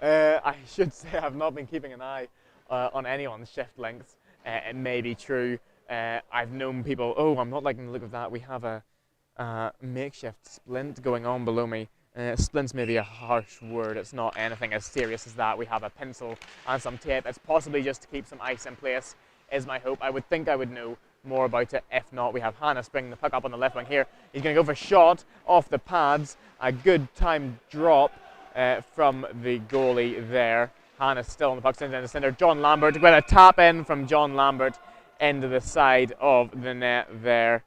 I should say I've not been keeping an eye on anyone's shift lengths. It may be true. I've known people, oh, I'm not liking the look of that. We have a makeshift splint going on below me. Splint's maybe a harsh word. It's not anything as serious as that. We have a pencil and some tape. It's possibly just to keep some ice in place, is my hope. I would think I would know more about it. If not, we have Hannah bringing the puck up on the left wing here. He's going to go for shot off the pads. A good timed drop from the goalie there. Hannah's still on the puck, sends in the centre. John Lambert with a tap in from John Lambert into the side of the net there.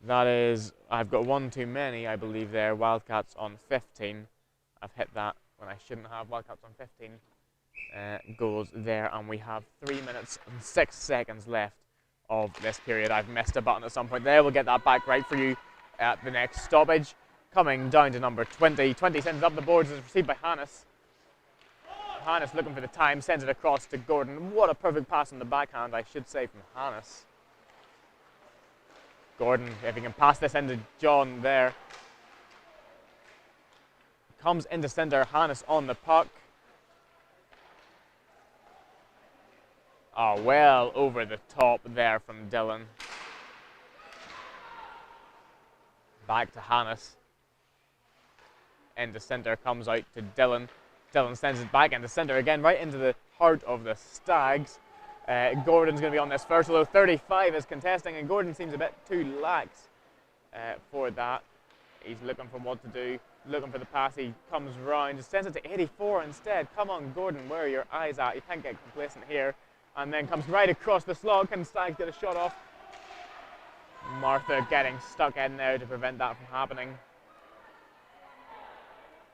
That is, I've got one too many, I believe there. Wildcats on 15. I've hit that when I shouldn't have. Wildcats on 15 goals there, and we have 3 minutes and 6 seconds left of this period. I've missed a button at some point there. We'll get that back right for you at the next stoppage. Coming down to number 20. 20 sends it up the boards, is received by Hannes. Hannes looking for the time, sends it across to Gordon. What a perfect pass on the backhand, I should say, from Hannes. Gordon, if he can pass this into John there. Comes into centre, Hannes on the puck. Oh, well over the top there from Dylan. Back to Hannes. Into centre, comes out to Dylan. Dylan sends it back into centre again, right into the heart of the Stags. Gordon's going to be on this first, although 35 is contesting, and Gordon seems a bit too lax for that. He's looking for what to do, looking for the pass. He comes round, sends it to 84 instead. Come on, Gordon, where are your eyes at? You can't get complacent here. And then comes right across the slot. Can Stags get a shot off? Martha getting stuck in there to prevent that from happening.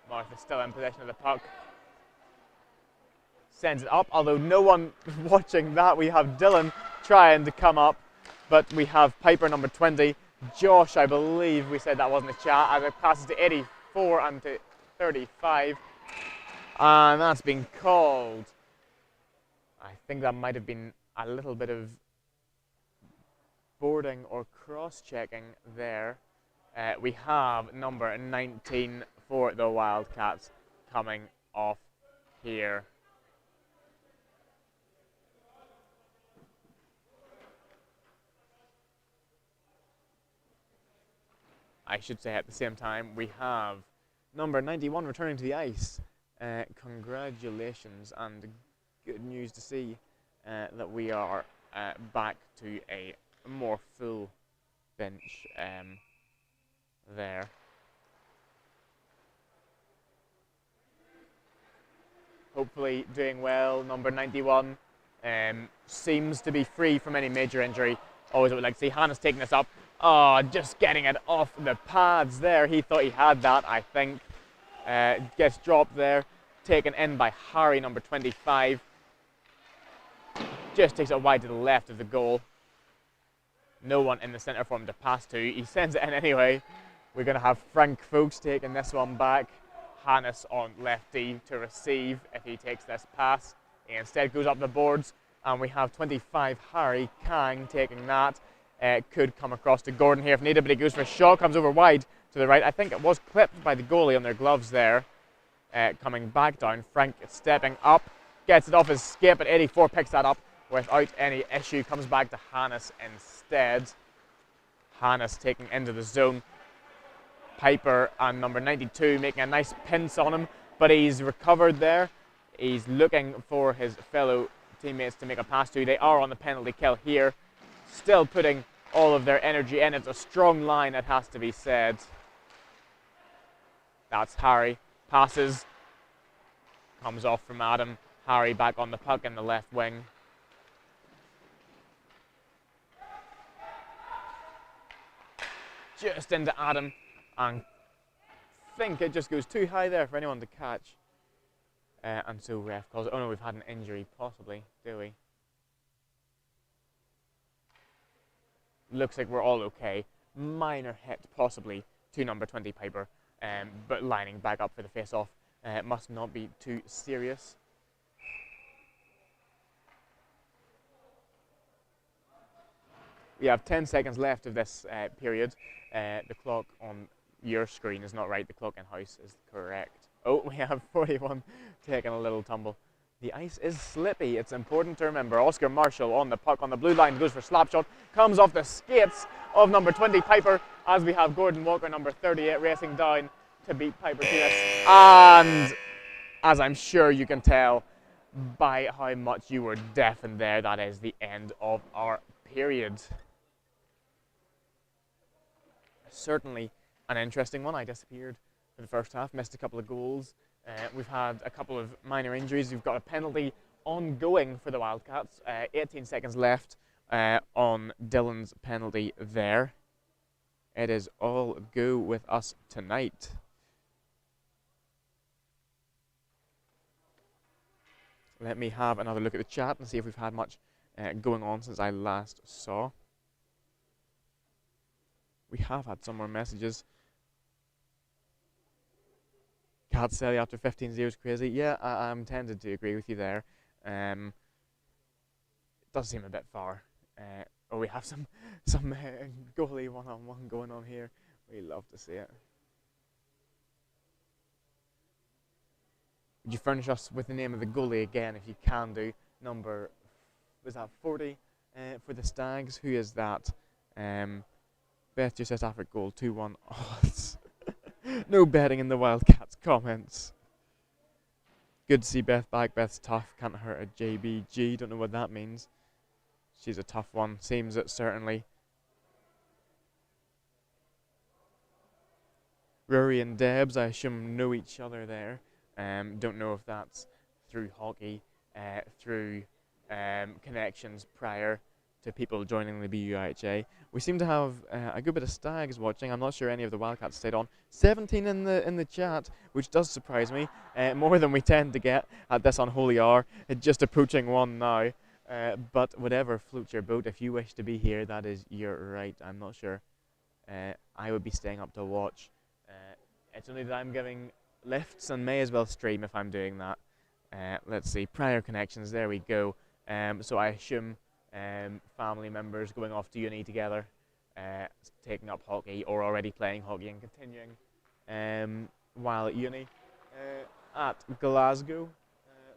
Martha still in possession of the puck. Sends it up, although no one watching that. We have Dylan trying to come up, but we have Piper, number 20. Josh, I believe we said that wasn't a chat, as it passes to 84 and to 35. And that's been called. I think that might have been a little bit of boarding or cross-checking there. We have number 19 for the Wildcats coming off here. I should say at the same time, we have number 91 returning to the ice. Congratulations, and good news to see that we are back to a more full bench there. Hopefully doing well. Number 91 seems to be free from any major injury. Always would like to see Hannah's taking this up. Oh, just getting it off the pads there. He thought he had that, I think. Gets dropped there. Taken in by Harry, number 25. just takes it wide to the left of the goal. No one in the centre for him to pass to. He sends it in anyway. We're going to have Frank Fuchs taking this one back. Hannes on left D to receive if he takes this pass. He instead goes up the boards, and we have 25 Harry Kang taking that. Could come across to Gordon here if needed, but he goes for a shot, comes over wide to the right. I think it was clipped by the goalie on their gloves there. Coming back down, Frank stepping up, gets it off his skip, but 84 picks that up without any issue. Comes back to Hannes instead. Hannes taking into the zone. Piper and number 92 making a nice pinch on him, but he's recovered there. He's looking for his fellow teammates to make a pass to. They are on the penalty kill here, still putting all of their energy in. It's a strong line, it has to be said. That's Harry. Passes. Comes off from Adam. Harry back on the puck in the left wing. Just into Adam. And I think it just goes too high there for anyone to catch. And so ref calls it. Oh no, we've had an injury, possibly, do we? Looks like we're all okay. Minor hit, possibly, to number 20 Piper, but lining back up for the face-off. Must not be too serious. We have 10 seconds left of this period. The clock on your screen is not right. The clock in-house is correct. Oh, we have 41 taking a little tumble. The ice is slippy. It's important to remember. Oscar Marshall on the puck on the blue line, goes for slap shot, comes off the skates of number 20 Piper, as we have Gordon Walker, number 38, racing down to beat Piper to this. And as I'm sure you can tell by how much you were deafened there, that is the end of our period. Certainly an interesting one. I disappeared for the first half, missed a couple of goals. We've had a couple of minor injuries. We've got a penalty ongoing for the Wildcats. 18 seconds left on Dylan's penalty there. It is all go with us tonight. Let me have another look at the chat and see if we've had much going on since I last saw. We have had some more messages. Cat Sally after 15-0 is crazy. Yeah, I'm tempted to agree with you there. It does seem a bit far. We have some goalie one-on-one going on here. We love to see it. Would you furnish us with the name of the goalie again, if you can do? Number, was that 40 for the Stags? Who is that? Beth just says Africa goal 2-1 odds. No betting in the Wildcats comments. Good to see Beth back. Beth's tough. Can't hurt a JBG. Don't know what that means. She's a tough one. Seems it certainly. Rory and Debs, I assume, know each other there. Don't know if that's through hockey, through connections prior to people joining the BUIHA. We seem to have a good bit of Stags watching. I'm not sure any of the Wildcats stayed on. 17 in the chat, which does surprise me, more than we tend to get at this unholy hour. Just approaching one now, but whatever floats your boat. If you wish to be here, that is your right. I'm not sure. I would be staying up to watch. It's only that I'm giving lifts and may as well stream if I'm doing that. Let's see, prior connections. There we go. So I assume family members going off to uni together, taking up hockey or already playing hockey and continuing while at uni at Glasgow.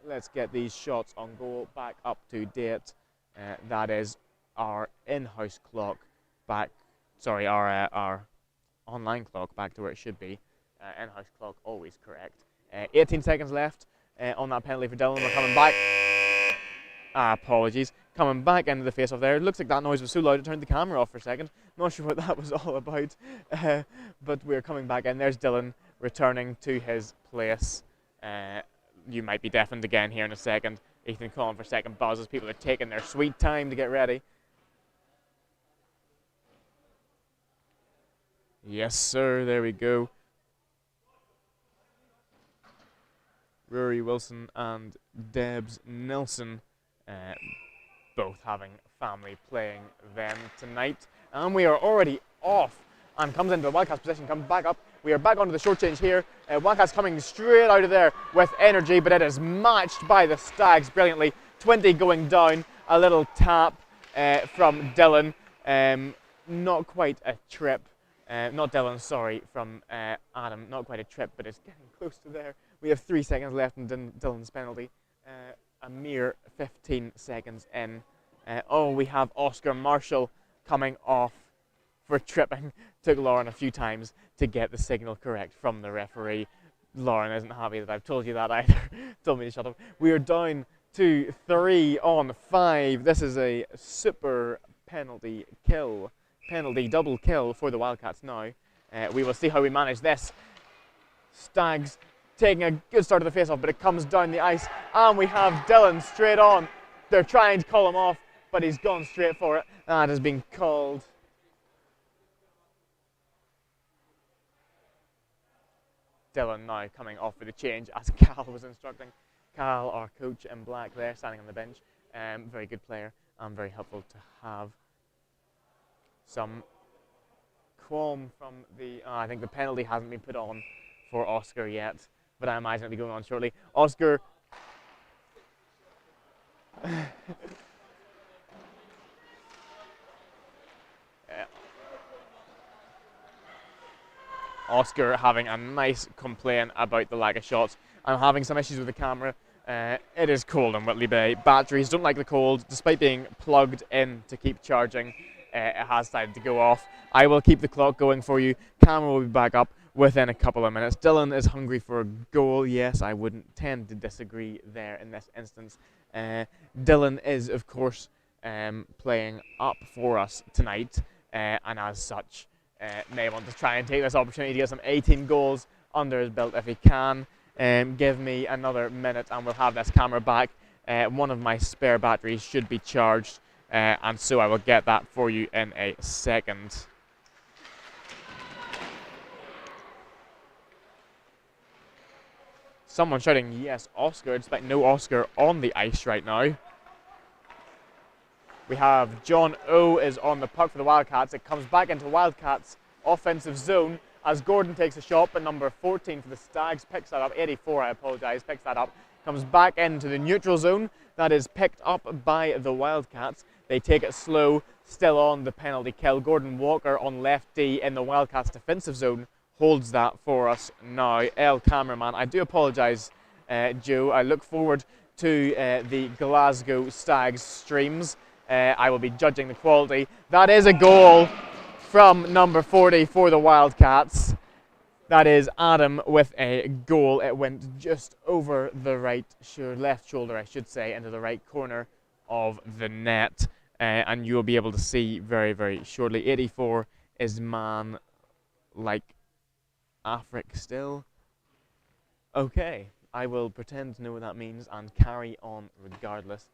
Let's get these shots on goal back up to date. That is our in-house clock back, sorry, our online clock back to where it should be. In-house clock always correct. 18 seconds left on that penalty for Dylan. We're coming back. Apologies. Coming back into the face-off there. It looks like that noise was so loud it turned the camera off for a second. Not sure what that was all about. But we're coming back in. There's Dylan returning to his place. You might be deafened again here in a second. Ethan calling for second buzz as people are taking their sweet time to get ready. Yes, sir. There we go. Rory Wilson and Debs Nelson both having family playing them tonight. And we are already off, and comes into the Wildcats position, comes back up. We are back onto the short change here. Wildcats coming straight out of there with energy, but it is matched by the Stags brilliantly. 20 going down, a little tap from Dylan. Not quite a trip. Not Dylan, sorry, from Adam. Not quite a trip, but it's getting close to there. We have 3 seconds left in Dylan's penalty. A mere 15 seconds in. We have Oscar Marshall coming off for tripping. Took Lauren a few times to get the signal correct from the referee. Lauren isn't happy that I've told you that either. Told me to shut up. We are down to 3 on 5. This is a super penalty double kill for the Wildcats now. We will see how we manage this. Stags taking a good start to the face-off, but it comes down the ice, and we have Dylan straight on. They're trying to call him off, but he's gone straight for it. That has been called. Dylan now coming off for the change, as Cal was instructing. Cal, our coach in black there, standing on the bench. Very good player and very helpful to have. Some qualm from the... I think the penalty hasn't been put on for Oscar yet, but I imagine it'll be going on shortly. Oscar... Oscar having a nice complaint about the lack of shots. I'm having some issues with the camera. It is cold in Whitley Bay. Batteries don't like the cold, despite being plugged in to keep charging. It has decided to go off. I will keep the clock going for you. Camera will be back up within a couple of minutes. Dylan is hungry for a goal. Yes, I wouldn't tend to disagree there in this instance. Dylan is, of course, playing up for us tonight, and as such, may want to try and take this opportunity to get some 18 goals under his belt if he can. Give me another minute and we'll have this camera back. One of my spare batteries should be charged, and so I will get that for you in a second. Someone shouting, yes, Oscar, despite no Oscar on the ice right now. We have John O is on the puck for the Wildcats. It comes back into Wildcats offensive zone as Gordon takes a shot, but number 14 for the Stags picks that up. 84, I apologise, picks that up. Comes back into the neutral zone. That is picked up by the Wildcats. They take it slow, still on the penalty kill. Gordon Walker on left D in the Wildcats defensive zone holds that for us now. Cameraman, I do apologise, Joe. I look forward to the Glasgow Stags streams. I will be judging the quality. That is a goal from number 40 for the Wildcats. That is Adam with a goal. It went just over the left shoulder, I should say, into the right corner of the net. And you will be able to see very, very shortly. 84 is man like Afric still. Okay, I will pretend to know what that means and carry on regardless.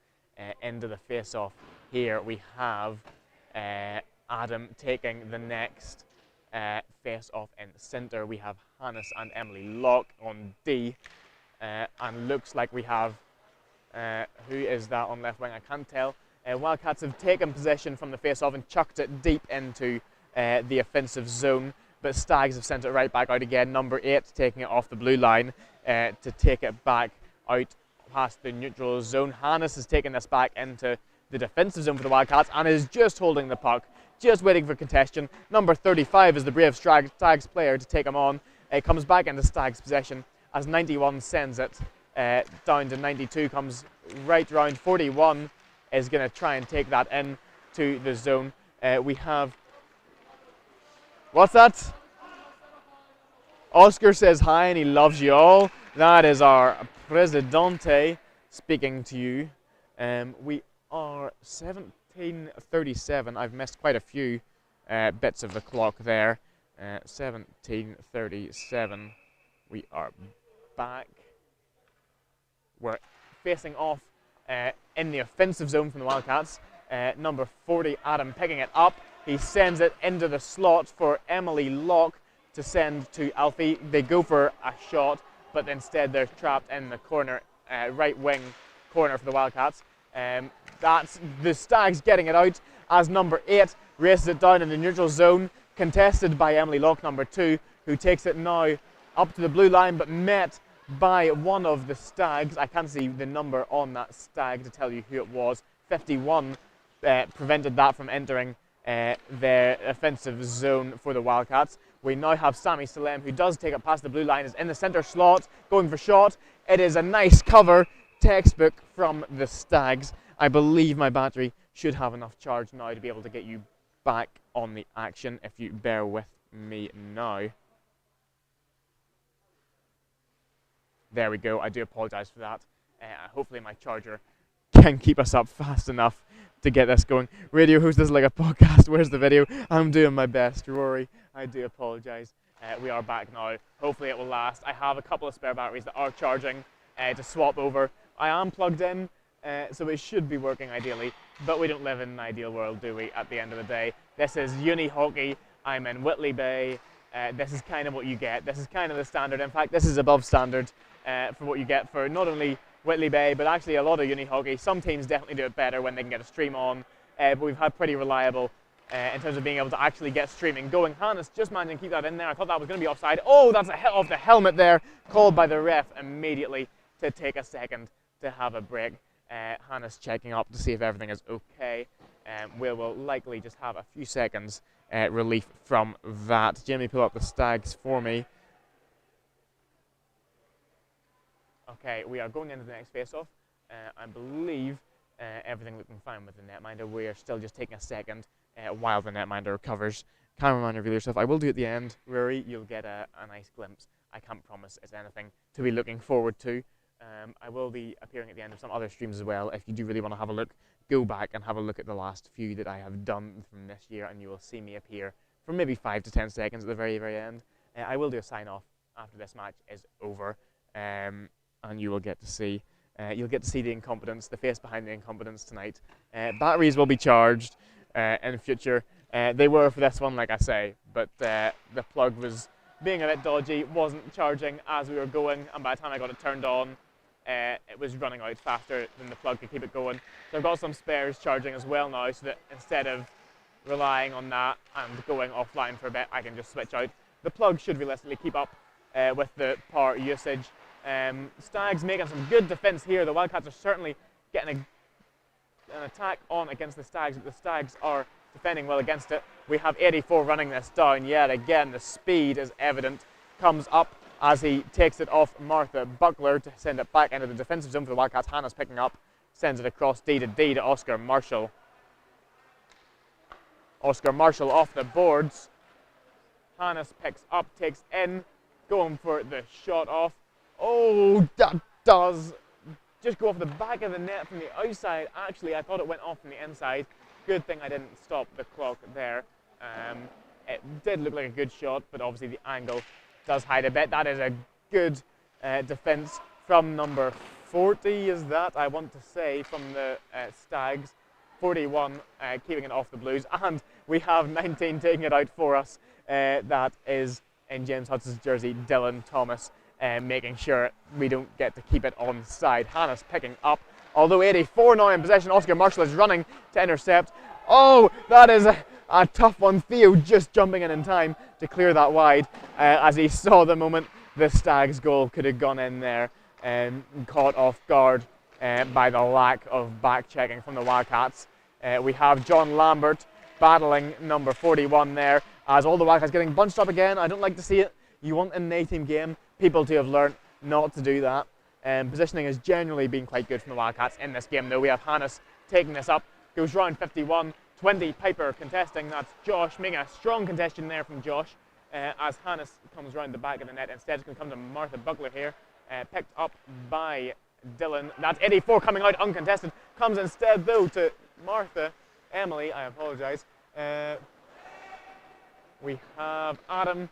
Into the face-off here we have Adam taking the next face-off in centre. We have Hannes and Emily Locke on D, and looks like we have who is that on left wing? I can't tell. Wildcats have taken possession from the face-off and chucked it deep into the offensive zone, but Stags have sent it right back out again. Number 8 taking it off the blue line to take it back out past the neutral zone. Hannes has taken this back into the defensive zone for the Wildcats and is just holding the puck, just waiting for contention. Number 35 is the brave Stags player to take him on. It comes back into Stags possession as 91 sends it down to 92, comes right round. 41 is going to try and take that in to the zone. We have... What's that? Oscar says hi and he loves you all. That is our Presidente speaking to you. We are 17:37. I've missed quite a few bits of the clock there. 17:37. We are back. We're facing off in the offensive zone from the Wildcats. Number 40, Adam, picking it up. He sends it into the slot for Emily Locke to send to Alfie. They go for a shot, but instead they're trapped in the corner, right wing corner for the Wildcats. That's the Stags getting it out as number 8 races it down in the neutral zone, contested by Emily Locke, number 2, who takes it now up to the blue line, but met by one of the Stags. I can't see the number on that Stag to tell you who it was. 51 prevented that from entering their offensive zone for the Wildcats. We now have Sammy Salem, who does take it past the blue line, is in the centre slot, going for shot. It is a nice cover, textbook from the Stags. I believe my battery should have enough charge now to be able to get you back on the action, if you bear with me now. There we go. I do apologise for that. Hopefully my charger can keep us up fast enough to get this going. Radio host is like a podcast. Where's the video? I'm doing my best, Rory. I do apologise. We are back now. Hopefully it will last. I have a couple of spare batteries that are charging to swap over. I am plugged in, so it should be working ideally, but we don't live in an ideal world, do we, at the end of the day? This is uni hockey. I'm in Whitley Bay. This is kind of what you get. This is kind of the standard. In fact, this is above standard for what you get for not only Whitley Bay, but actually a lot of uni hockey. Some teams definitely do it better when they can get a stream on, but we've had pretty reliable in terms of being able to actually get streaming going. Hannes just managing to keep that in there. I thought that was going to be offside. Oh, that's a hit off the helmet there, called by the ref immediately to take a second to have a break. Hannes checking up to see if everything is okay. We will likely just have a few seconds relief from that. Jamie, pull up the Stags for me. Okay, we are going into the next face-off. I believe everything looking fine with the netminder. We are still just taking a second while the netminder recovers. Cameraman, reveal yourself. I will do at the end. Rory, you'll get a nice glimpse. I can't promise it's anything to be looking forward to. I will be appearing at the end of some other streams as well. If you do really want to have a look, go back and have a look at the last few that I have done from this year, and you will see me appear for maybe 5 to 10 seconds at the very, very end. I will do a sign-off after this match is over. And you will get to see you'll get to see the incompetence, the face behind the incompetence tonight. Batteries will be charged in future. They were for this one, like I say, but the plug was being a bit dodgy, wasn't charging as we were going, and by the time I got it turned on, it was running out faster than the plug could keep it going. So I've got some spares charging as well now, so that instead of relying on that and going offline for a bit, I can just switch out. The plug should realistically keep up with the power usage. Stags making some good defence here. The Wildcats are certainly getting an attack on against the Stags, but the Stags are defending well against it. We have 84 running this down yet again. The speed is evident. Comes up as he takes it off Martha Buckler to send it back into the defensive zone for the Wildcats. Hannah's picking up, sends it across D to Oscar Marshall. Oscar Marshall off the boards. Hannes picks up, takes in, going for the shot off. Oh, that does just go off the back of the net from the outside. Actually, I thought it went off from the inside. Good thing I didn't stop the clock there. It did look like a good shot, but obviously the angle does hide a bit. That is a good defence from number 40, is that, I want to say, from the Stags. 41 keeping it off the Blues, and we have 19 taking it out for us. That is, in James Hudson's jersey, Dylan Thomas, making sure we don't get to keep it on side. Hannes picking up, although 84 now in possession. Oscar Marshall is running to intercept. Oh, that is a tough one. Theo just jumping in time to clear that wide as he saw the moment the Stags goal could have gone in there, and caught off guard by the lack of back checking from the Wildcats. We have John Lambert battling number 41 there, as all the Wildcats getting bunched up again. I don't like to see it. You want in an A-team game people to have learnt not to do that. Positioning has generally been quite good from the Wildcats in this game, though. We have Hannes taking this up, goes round 51, 20 Piper contesting. That's Josh, making a strong contestation there from Josh, as Hannes comes round the back of the net. Instead it's going to come to Martha Buckler here, picked up by Dylan. That's 84 coming out uncontested, comes instead though to Emily, I apologise. We have Adam,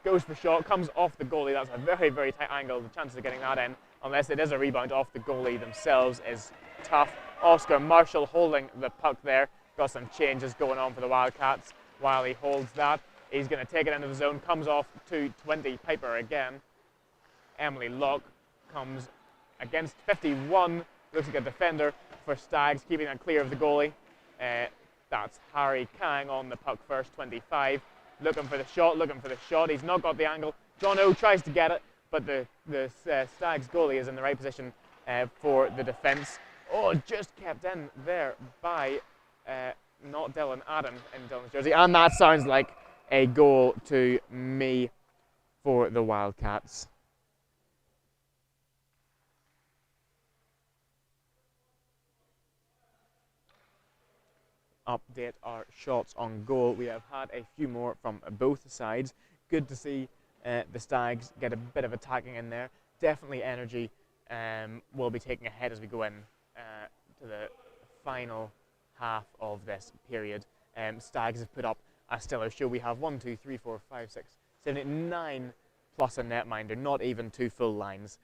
goes for shot, comes off the goalie. That's a very, very tight angle. The chances of getting that in, unless it is a rebound off the goalie themselves, is tough. Oscar Marshall holding the puck there. Got some changes going on for the Wildcats while he holds that. He's going to take it into the zone, comes off to 20 Piper again. Emily Locke comes against 51, looks like a defender, for Stags, keeping that clear of the goalie. That's Harry Kang on the puck first, 25. Looking for the shot, he's not got the angle. John O tries to get it, but the Stags goalie is in the right position for the defence. Oh, just kept in there by not Dylan, Adam in Dylan's jersey. And that sounds like a goal to me for the Wildcats. Update our shots on goal. We have had a few more from both sides. Good to see the Stags get a bit of attacking in there. Definitely energy will be taking ahead as we go in to the final half of this period. Stags have put up a stellar show. We have 1, 2, 3, 4, 5, 6, 7, 8, 9 plus a netminder, not even 2 full lines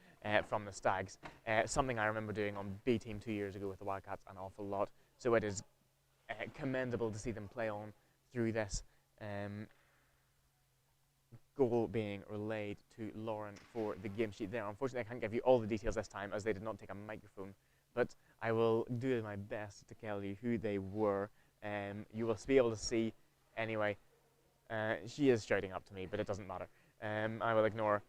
from the Stags. Something I remember doing on B team 2 years ago with the Wildcats an awful lot. So it is commendable to see them play on through this. Goal being relayed to Lauren for the game sheet there. Unfortunately, I can't give you all the details this time as they did not take a microphone, but I will do my best to tell you who they were. You will be able to see anyway. She is shouting up to me, but it doesn't matter. I will ignore.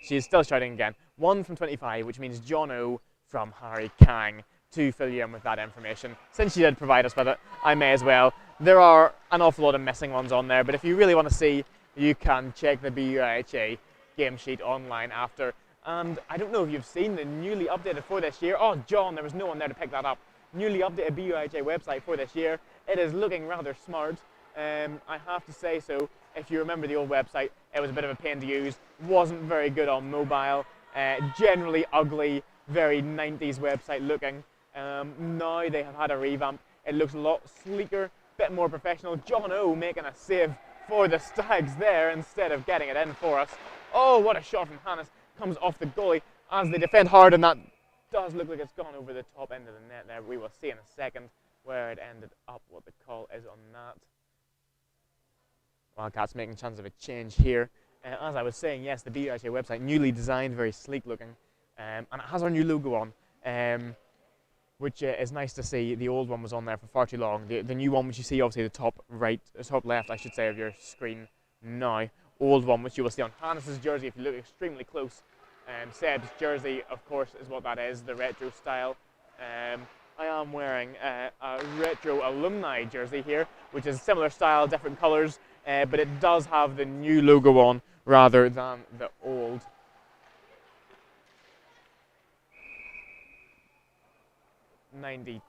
She is still shouting again. 1 from 25, which means John O from Harry Kang. To fill you in with that information. Since she did provide us with it, I may as well. There are an awful lot of missing ones on there, but if you really want to see, you can check the BUIHA game sheet online after. And I don't know if you've seen the newly updated for this year. Oh, John, there was no one there to pick that up. Newly updated BUIHA website for this year. It is looking rather smart. I have to say so. If you remember the old website, it was a bit of a pain to use. Wasn't very good on mobile. Generally ugly, very 90s website looking. Now they have had a revamp. It looks a lot sleeker, bit more professional. John O making a save for the Stags there instead of getting it in for us. Oh, what a shot from Hannes. Comes off the goalie as they defend hard, and that does look like it's gone over the top end of the net there. We will see in a second where it ended up, what the call is on that. Wildcats making chance of a change here. As I was saying, yes, the BUIHA website, newly designed, very sleek looking, and it has our new logo on. Which is nice to see. The old one was on there for far too long. The new one, which you see obviously the top right, top left, I should say, of your screen now. Old one, which you will see on Hannes' jersey if you look extremely close. Seb's jersey, of course, is what that is, the retro style. I am wearing a retro alumni jersey here, which is similar style, different colours, but it does have the new logo on rather than the old. .92,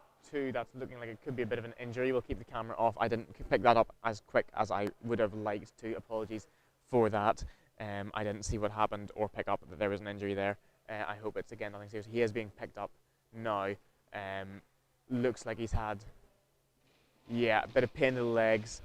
that's looking like it could be a bit of an injury. We'll keep the camera off. I didn't pick that up as quick as I would have liked to. Apologies for that. I didn't see what happened or pick up that there was an injury there. I hope it's, again, nothing serious. He is being picked up now. Looks like he's had, a bit of pain in the legs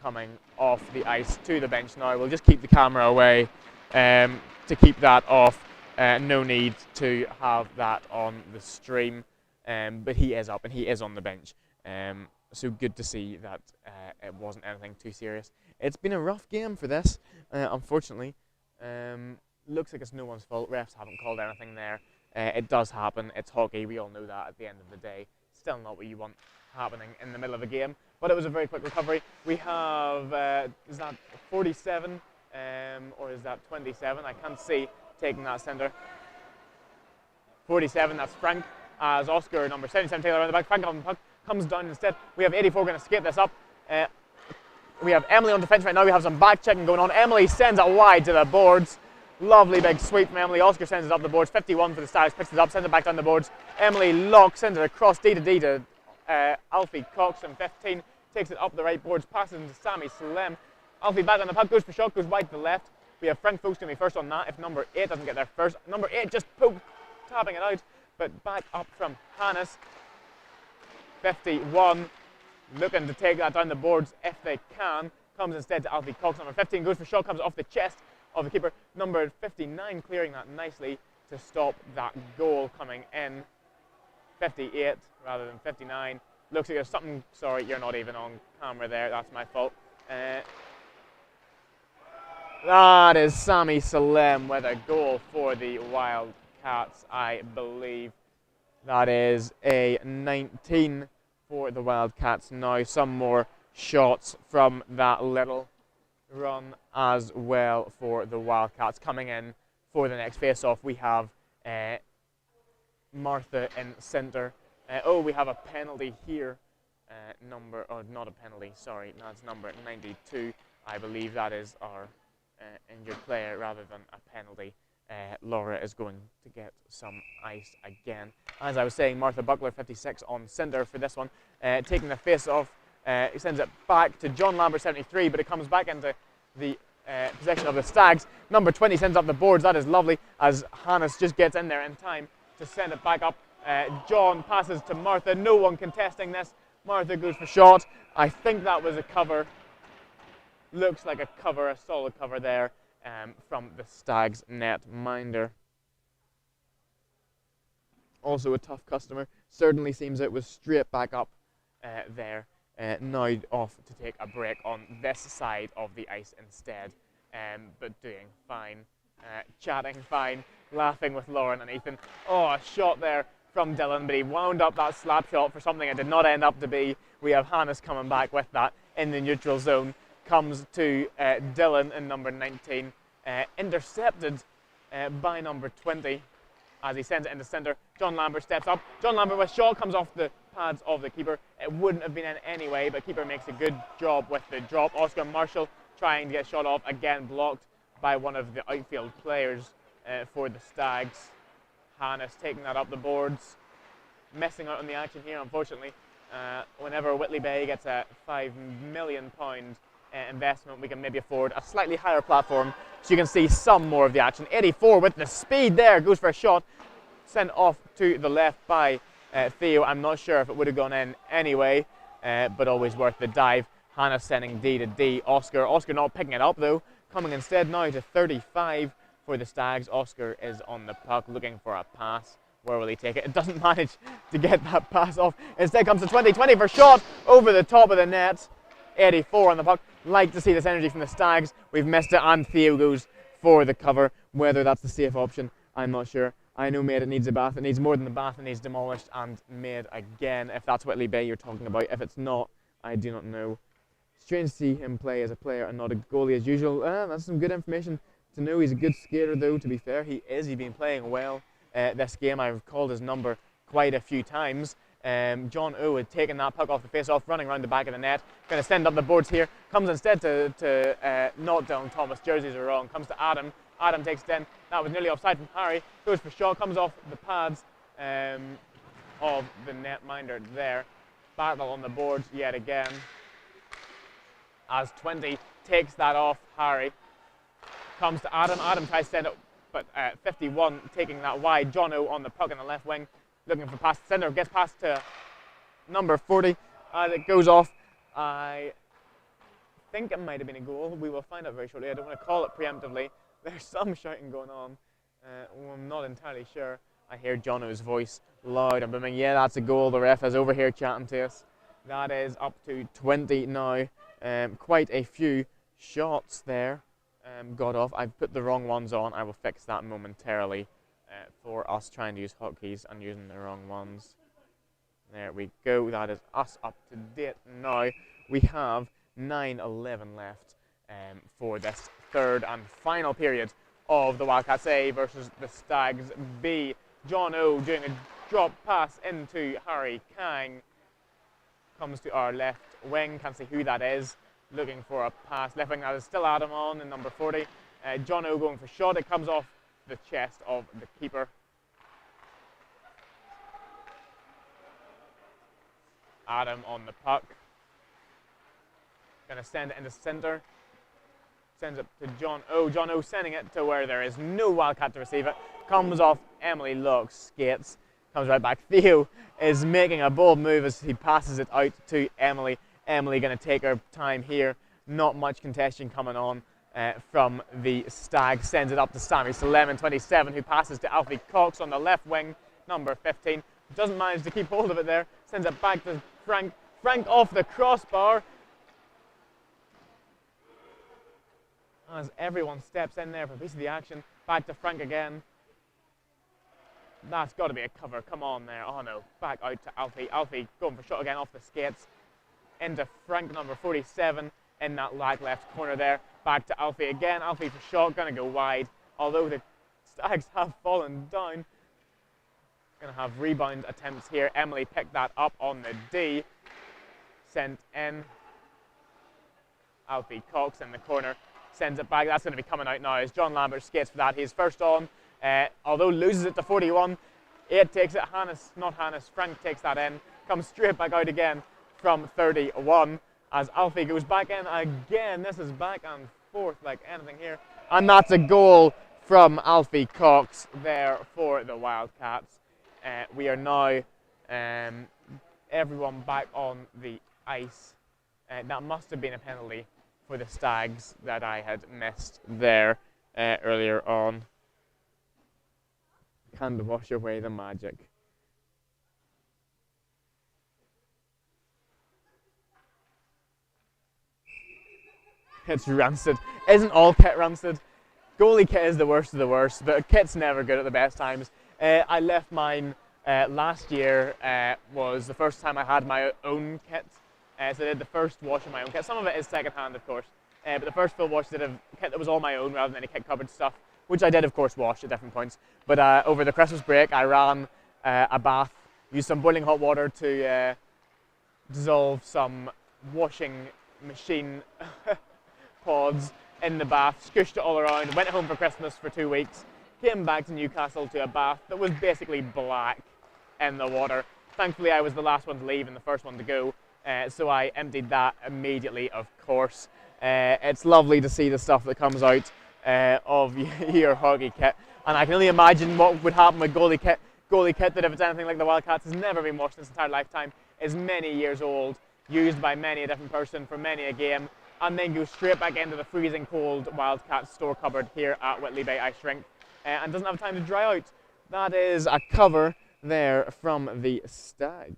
coming off the ice to the bench now. We'll just keep the camera away to keep that off. No need to have that on the stream. But he is up and he is on the bench. So good to see that it wasn't anything too serious. It's been a rough game for this, unfortunately. Looks like it's no one's fault. Refs haven't called anything there. It does happen. It's hockey. We all know that at the end of the day. Still not what you want happening in the middle of a game. But it was a very quick recovery. We have, is that 47 or is that 27? I can't see taking that centre. 47, that's Frank. As Oscar, number 77, Taylor around the back. Frank on the puck, comes down instead. We have 84 going to skate this up. We have Emily on defence right now. We have some back checking going on. Emily sends it wide to the boards. Lovely big sweep from Emily. Oscar sends it up the boards. 51 for the Stags, picks it up, sends it back down the boards. Emily locks, sends it across D to D to Alfie Cox, and 15 takes it up the right boards, passes into Sammy Salem. Alfie back on the puck, goes for shot, goes wide to the left. We have Frank Folks going to be first on that if number 8 doesn't get there first. Number 8 just poked, tapping it out. But back up from Hannes. 51, looking to take that down the boards if they can. Comes instead to Alfie Cox. Number 15 goes for shot, comes off the chest of the keeper. Number 59 clearing that nicely to stop that goal coming in. 58 rather than 59. Looks like there's something, sorry, you're not even on camera there, that's my fault. That is Sammy Salem with a goal for the Wildcats, I believe. That is a 19 for the Wildcats now. Some more shots from that little run as well for the Wildcats. Coming in for the next face-off, we have Martha in centre. We have a penalty here. Not a penalty, sorry, that's number 92. I believe that is our injured player rather than a penalty. Laura is going to get some ice again. As I was saying, Martha Buckler, 56 on centre for this one. Taking the face-off, he sends it back to John Lambert, 73, but it comes back into the possession of the Stags. Number 20 sends up the boards. That is lovely as Hannes just gets in there in time to send it back up. John passes to Martha. No one contesting this. Martha goes for shot. I think that was a cover. Looks like a cover, a solid cover there from the Stags net minder. Also a tough customer. Certainly seems it was straight back up there. Now off to take a break on this side of the ice instead. But doing fine. Chatting fine. Laughing with Lauren and Ethan. Oh, a shot there from Dylan, but he wound up that slap shot for something it did not end up to be. We have Hannes coming back with that in the neutral zone. Comes to Dylan in number 19. Intercepted by number 20 as he sends it into centre. John Lambert steps up. John Lambert with shot comes off the pads of the keeper. It wouldn't have been in anyway, but keeper makes a good job with the drop. Oscar Marshall trying to get shot off, again blocked by one of the outfield players for the Stags. Hannes taking that up the boards. Missing out on the action here, unfortunately. Whenever Whitley Bay gets a £5 million investment, we can maybe afford a slightly higher platform so you can see some more of the action. 84 with the speed there, goes for a shot. Sent off to the left by Theo. I'm not sure if it would have gone in anyway, but always worth the dive. Hannes sending D to D. Oscar not picking it up though. Coming instead now to 35 for the Stags. Oscar is on the puck looking for a pass. Where will he take it? It doesn't manage to get that pass off. Instead comes to 20 for shot over the top of the net. 84 on the puck. Like to see this energy from the Stags. We've missed it and Theo goes for the cover. Whether that's the safe option, I'm not sure. I know made it needs a bath. It needs more than the bath. It needs demolished and made again. If that's Whitley Bay you're talking about. If it's not, I do not know. Strange to see him play as a player and not a goalie as usual. That's some good information to know. He's a good skater though, to be fair. He is. He's been playing well this game. I've called his number quite a few times. John O had taken that puck off the face-off, running around the back of the net. Going to send up the boards here. Comes instead to not Dylan Thomas. Jerseys are wrong. Comes to Adam. Adam takes it in. That was nearly offside from Harry. Goes for shot. Comes off the pads of the net minder there. Battle on the boards yet again. As 20 takes that off Harry. Comes to Adam. Adam tries to send it, but 51 taking that wide. John O on the puck in the left wing. Looking for pass to centre. Gets past to number 40. As it goes off. I think it might have been a goal. We will find out very shortly. I don't want to call it preemptively. There's some shouting going on. I'm not entirely sure. I hear John O's voice loud and booming. Yeah, that's a goal. The ref is over here chatting to us. That is up to 20 now. Quite a few shots there got off. I've put the wrong ones on. I will fix that momentarily for us trying to use hotkeys and using the wrong ones. There we go. That is us up to date now. We have 9:11 left for this third and final period of the Wildcats A versus the Stags B. John O doing a drop pass into Harry Kang. Comes to our left wing, can't see who that is. Looking for a pass. Left wing, that is still Adam on in number 40. John O going for shot. It comes off the chest of the keeper. Adam on the puck. Going to send it into centre. Sends it to John O. John O sending it to where there is no Wildcat to receive it. Comes off Emily Locke's skates. Comes right back. Theo is making a bold move as he passes it out to Emily. Emily going to take her time here. Not much contention coming on from the Stag. Sends it up to Sammy Suleiman, 27, who passes to Alfie Cox on the left wing, number 15. Doesn't manage to keep hold of it there. Sends it back to Frank. Frank off the crossbar. As everyone steps in there for a piece of the action. Back to Frank again. That's got to be a cover. Come on there. Oh no. Back out to Alfie. Alfie going for shot again off the skates. Into Frank, number 47, in that lag left corner there. Back to Alfie again. Alfie for shot. Going to go wide. Although the Stags have fallen down. Going to have rebound attempts here. Emily picked that up on the D. Sent in. Alfie Cox in the corner. Sends it back. That's going to be coming out now as John Lambert skates for that. He's first on. Although loses it to 41. 8 takes it. Frank takes that in. Comes straight back out again from 31 as Alfie goes back in again. This is back and forth like anything here. And that's a goal from Alfie Cox there for the Wildcats. We are now everyone back on the ice. That must have been a penalty for the Stags that I had missed there earlier on. Can't wash away the magic. It's rancid. Isn't all kit rancid? Goalie kit is the worst of the worst, but kit's never good at the best times. I left mine last year, was the first time I had my own kit. So I did the first wash of my own kit. Some of it is second-hand, of course, but the first full wash I did of kit that was all my own rather than any kit-covered stuff, which I did, of course, wash at different points. But over the Christmas break, I ran a bath, used some boiling hot water to dissolve some washing machine pods in the bath, scooshed it all around, went home for Christmas for 2 weeks, came back to Newcastle to a bath that was basically black in the water. Thankfully, I was the last one to leave and the first one to go, so I emptied that immediately, of course. It's lovely to see the stuff that comes out of your hockey kit, and I can only imagine what would happen with goalie kit. Goalie kit that, if it's anything like the Wildcats, has never been washed in its entire lifetime, is many years old, used by many a different person for many a game, and then goes straight back into the freezing cold Wildcats store cupboard here at Whitley Bay Ice Rink, and doesn't have time to dry out. That is a cover there from the Stags.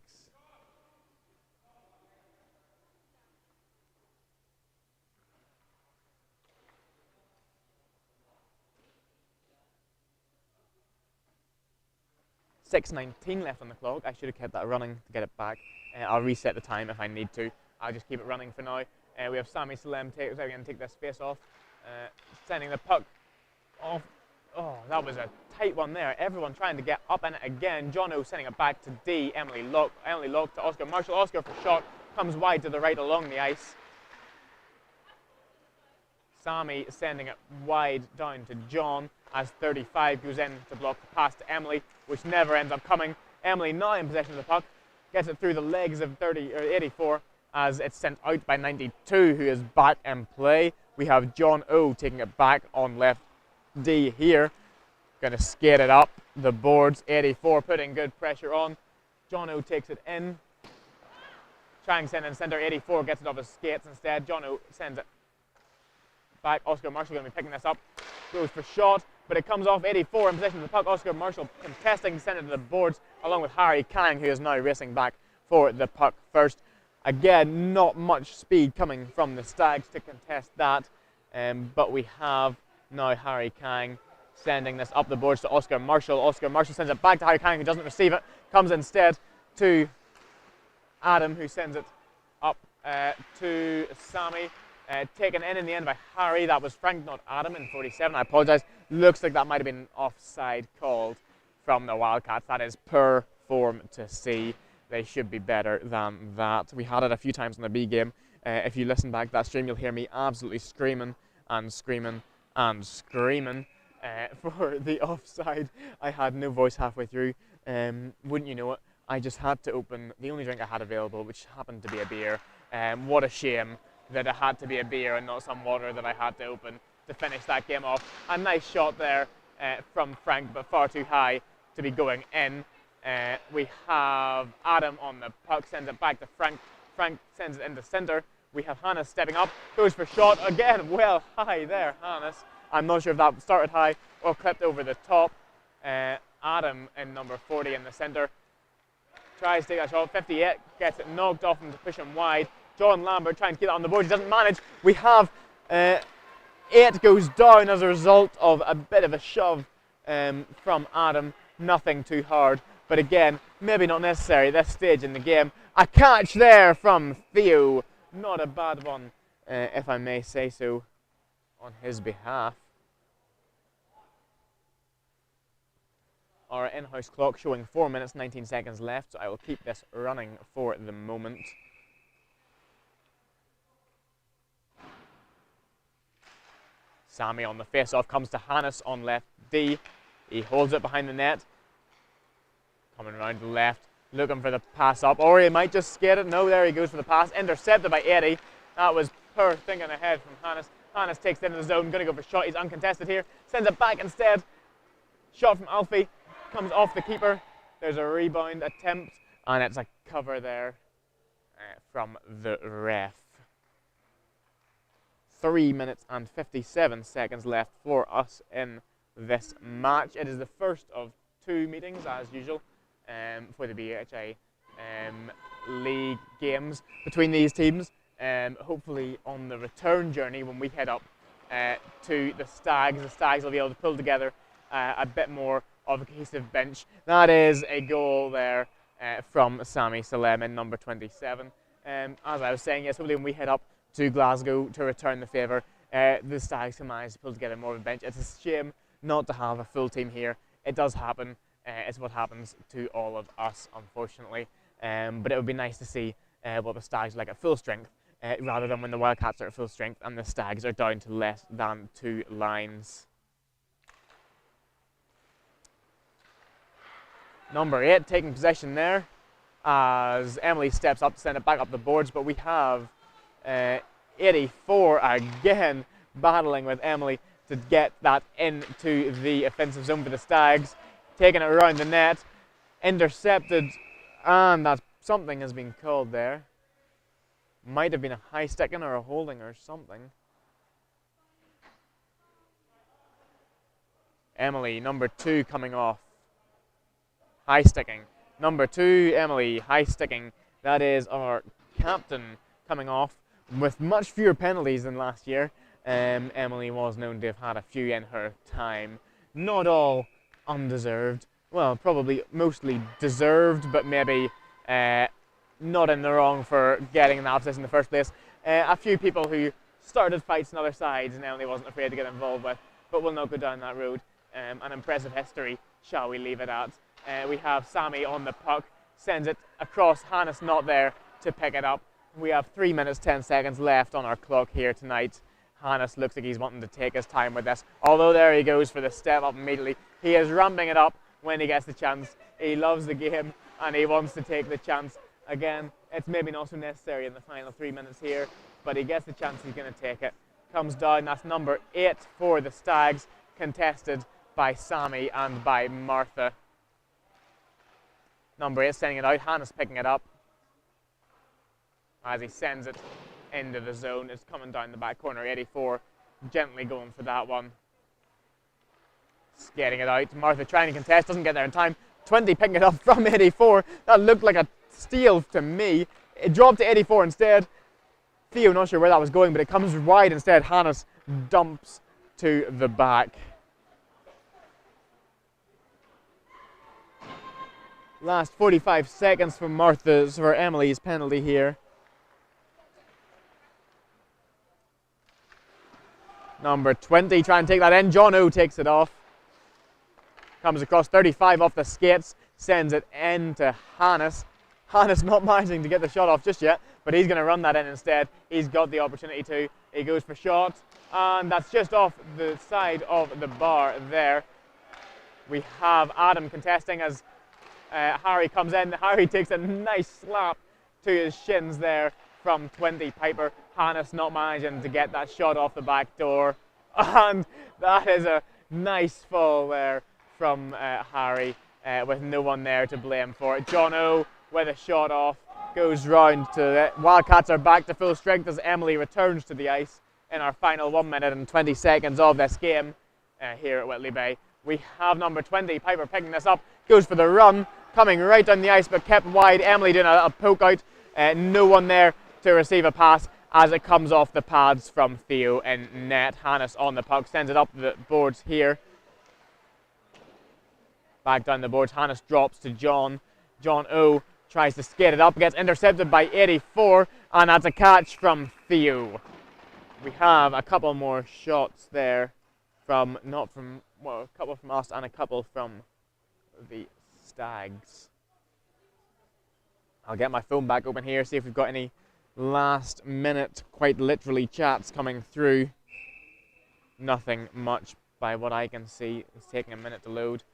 .6:19 left on the clock. I should have kept that running to get it back. I'll reset the time if I need to. I'll just keep it running for now. We have Sammy Salem take this space off, sending the puck off. Oh, that was a tight one there. Everyone trying to get up in it again. John O sending it back to D. Emily Locke to Oscar Marshall. Oscar for shot, comes wide to the right along the ice. Sammy sending it wide down to John as 35 goes in to block the pass to Emily, which never ends up coming. Emily now in possession of the puck, gets it through the legs of 84 as it's sent out by 92, who is back in play. We have John O taking it back on left D here. Going to skate it up the boards. 84 putting good pressure on. John O takes it in. Trying to send in center. 84 gets it off his skates instead. John O sends it back. Oscar Marshall going to be picking this up. Goes for shot, but it comes off. 84 in possession of the puck. Oscar Marshall contesting to send it to the boards along with Harry Kang, who is now racing back for the puck first. Again, not much speed coming from the Stags to contest that, but we have now Harry Kang sending this up the boards to Oscar Marshall. Oscar Marshall sends it back to Harry Kang, who doesn't receive it. Comes instead to Adam, who sends it up to Sammy. Taken in the end by Harry. That was Frank, not Adam, in 47. I apologise. Looks like that might have been an offside called from the Wildcats. That is poor form to see. They should be better than that. We had it a few times in the B game. If you listen back to that stream, you'll hear me absolutely screaming and screaming and screaming for the offside. I had no voice halfway through. Wouldn't you know it, I just had to open the only drink I had available, which happened to be a beer. What a shame that it had to be a beer and not some water that I had to open to finish that game off. A nice shot there from Frank, but far too high to be going in. We have Adam on the puck, sends it back to Frank. Frank sends it into centre. We have Hannes stepping up, goes for shot again. Well high there, Hannes. I'm not sure if that started high or clipped over the top. Adam in number 40 in the centre tries to take that shot. 58 gets it knocked off him to push him wide. John Lambert trying to keep it on the board. He doesn't manage. We have 8 goes down as a result of a bit of a shove from Adam. nothing too hard. But again, maybe not necessary at this stage in the game. A catch there from Theo. Not a bad one, if I may say so, on his behalf. Our in-house clock showing 4 minutes 19 seconds left, so I will keep this running for the moment. Sammy on the face-off comes to Hannes on left D. He holds it behind the net. Coming around to the left, looking for the pass up, or he might just skate it. No, there he goes for the pass. Intercepted by Eddie. That was poor thinking ahead from Hannes. Hannes takes it into the zone, going to go for a shot. He's uncontested here. Sends it back instead. Shot from Alfie. Comes off the keeper. There's a rebound attempt, and it's a cover there from the ref. 3 minutes and 57 seconds left for us in this match. It is the first of 2 meetings, as usual, for the BHA league games between these teams. Hopefully on the return journey when we head up to the Stags will be able to pull together a bit more of a cohesive bench. That is a goal there from Sammy Salem, number 27. As I was saying, yes, hopefully when we head up to Glasgow to return the favour, the Stags can manage to pull together more of a bench. It's a shame not to have a full team here. It does happen. It's what happens to all of us, unfortunately. But it would be nice to see what the Stags are like at full strength, rather than when the Wildcats are at full strength and the Stags are down to less than 2 lines. Number 8 taking possession there as Emily steps up to send it back up the boards, but we have 84 again battling with Emily to get that into the offensive zone for the Stags. Taking it around the net, intercepted, and that something has been called there. Might have been a high sticking or a holding or something. Emily, number 2, coming off. High sticking. Number 2, Emily, high sticking. That is our captain coming off with much fewer penalties than last year. Emily was known to have had a few in her time. Not all undeserved. Well, probably mostly deserved, but maybe not in the wrong for getting in that position in the first place. A few people who started fights on other sides and Emily wasn't afraid to get involved with, but we'll not go down that road. An impressive history, shall we leave it at. We have Sammy on the puck, sends it across. Hannes not there to pick it up. We have 3 minutes 10 seconds left on our clock here tonight. Hannes looks like he's wanting to take his time with this, although there he goes for the step up immediately. He is ramping it up when he gets the chance. He loves the game and he wants to take the chance. Again, it's maybe not so necessary in the final 3 minutes here, but he gets the chance, he's going to take it. Comes down, that's number 8 for the Stags, contested by Sammy and by Martha. Number 8 sending it out, Hannes picking it up. As he sends it into the zone, it's coming down the back corner. 84 gently going for that one. Skating it out. Martha trying to contest, doesn't get there in time. 20 picking it up from 84. That looked like a steal to me. It dropped to 84 instead. Theo, not sure where that was going, but it comes wide instead. Hannes dumps to the back. Last 45 seconds for Emily's penalty here. Number 20 trying to take that in. John O takes it off. Comes across 35 off the skates. Sends it in to Hannes. Hannes not managing to get the shot off just yet, but he's going to run that in instead. He's got the opportunity to. He goes for shots, and that's just off the side of the bar there. We have Adam contesting as Harry comes in. Harry takes a nice slap to his shins there from 20 Piper. Hannes not managing to get that shot off the back door. And that is a nice fall there from Harry with no one there to blame for it. John O with a shot off goes round to it. Wildcats are back to full strength as Emily returns to the ice in our final 1 minute and 20 seconds of this game here at Whitley Bay. We have number 20, Piper, picking this up, goes for the run, coming right down the ice but kept wide. Emily doing a little poke out, no one there to receive a pass as it comes off the pads from Theo in net. Hannes on the puck, sends it up the boards here. Back down the boards, Hannes drops to John. John O tries to skate it up, gets intercepted by 84, and that's a catch from Theo. We have a couple more shots there from, a couple from us and a couple from the Stags. I'll get my phone back open here, see if we've got any last minute, quite literally, chats coming through. Nothing much by what I can see. It's taking a minute to load.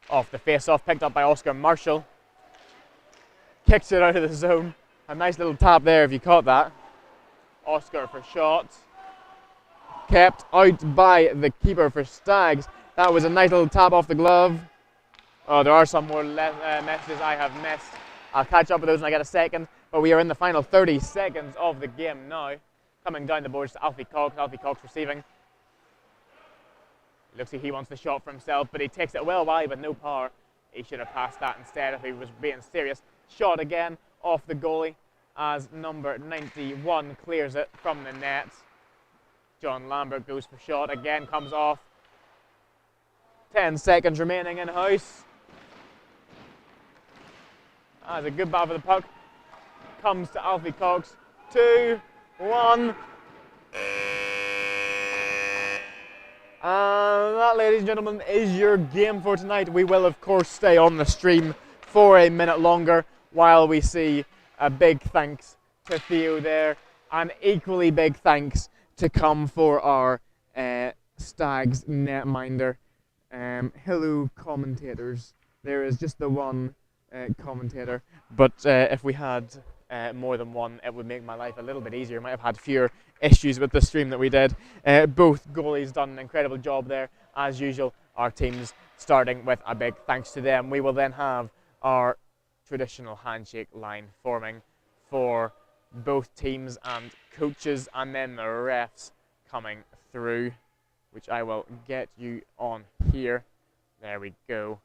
Off the face-off, picked up by Oscar Marshall. Kicks it out of the zone. A nice little tap there if you caught that. Oscar for shot. Kept out by the keeper for Stags. That was a nice little tap off the glove. Oh, there are some more messages I have missed. I'll catch up with those when I get a second. But we are in the final 30 seconds of the game now. Coming down the boards to Alfie Cox. Alfie Cox receiving. Looks like he wants the shot for himself, but he takes it well wide with no power. He should have passed that instead if he was being serious. Shot again off the goalie as number 91 clears it from the net. John Lambert goes for shot, again comes off. 10 seconds remaining in house. That's a good battle for the puck. Comes to Alfie Cox. 2, 1. And that, ladies and gentlemen, is your game for tonight. We will, of course, stay on the stream for a minute longer while we see a big thanks to Theo there. An equally big thanks to come for our Stags netminder. Hello, commentators. There is just the one commentator, but if we had more than one, it would make my life a little bit easier. Might have had fewer issues with the stream that we did. Both goalies done an incredible job there, as usual. Our teams starting with a big thanks to them. We will then have our traditional handshake line forming for both teams and coaches, and then the refs coming through, which I will get you on here. There we go.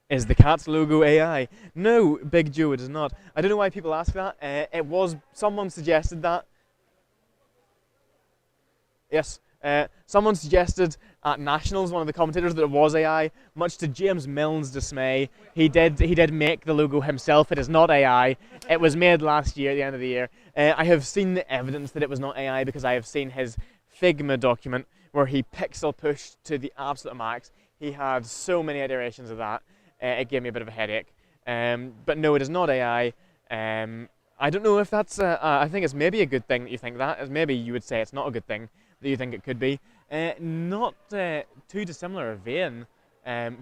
Is the Cats logo AI? No, Big Joe, it is not. I don't know why people ask that. Someone suggested that. Yes, someone suggested at Nationals, one of the commentators, that it was AI. Much to James Milne's dismay, he did make the logo himself. It is not AI. It was made last year, at the end of the year. I have seen the evidence that it was not AI because I have seen his Figma document where he pixel pushed to the absolute max. He had so many iterations of that. It gave me a bit of a headache. But no, it is not AI. I don't know if that's, I think it's maybe a good thing that you think that. As maybe you would say it's not a good thing that you think it could be. Not too dissimilar a vein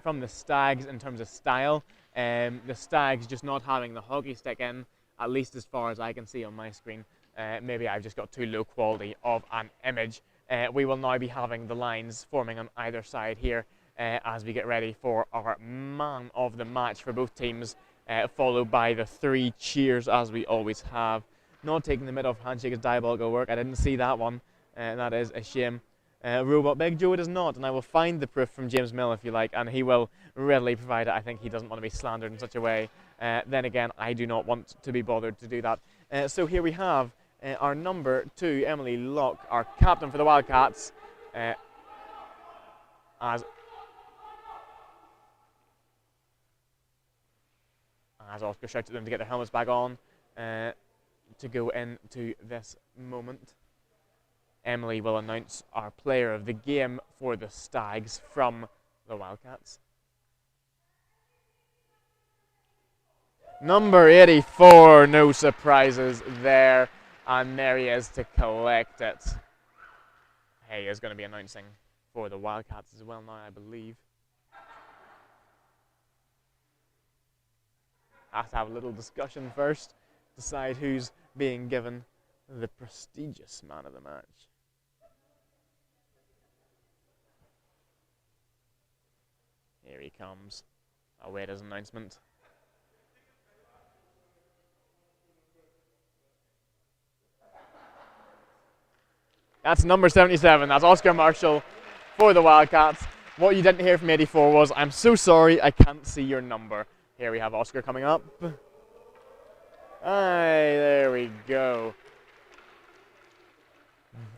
from the Stags in terms of style. The Stags just not having the hockey stick in, at least as far as I can see on my screen. Maybe I've just got too low quality of an image. We will now be having the lines forming on either side here. As we get ready for our man of the match for both teams, followed by the 3 cheers as we always have. Not taking the mid-off handshake is diabolical work. I didn't see that one, and that is a shame. Robot Big Joe, it is not, and I will find the proof from James Mill if you like, and he will readily provide it. I think he doesn't want to be slandered in such a way. Then again, I do not want to be bothered to do that. So here we have our number 2, Emily Locke, our captain for the Wildcats, as Oscar shouts at them to get their helmets back on to go into this moment. Emily will announce our player of the game for the Stags from the Wildcats. Number 84, no surprises there, and there he is to collect it. He is going to be announcing for the Wildcats as well now, I believe. Have to have a little discussion first, decide who's being given the prestigious man of the match. Here he comes. I'll wait his announcement. That's number 77. That's Oscar Marshall for the Wildcats. What you didn't hear from 84 was, I'm so sorry, I can't see your number. Here we have Oscar coming up. Aye, there we go.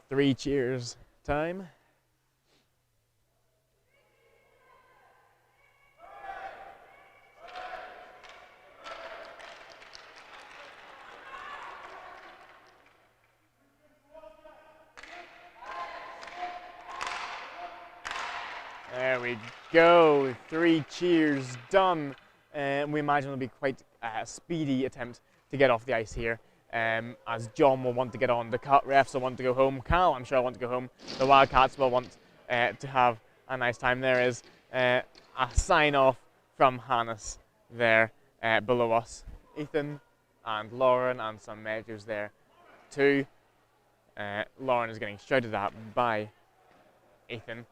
3 cheers time. we go. 3 cheers done. We imagine it'll be quite a speedy attempt to get off the ice here, as John will want to get on. The refs will want to go home. Cal, I'm sure, will want to go home. The Wildcats will want to have a nice time. There is a sign off from Hannes there below us. Ethan and Lauren and some measures there too. Lauren is getting shouted at by Ethan.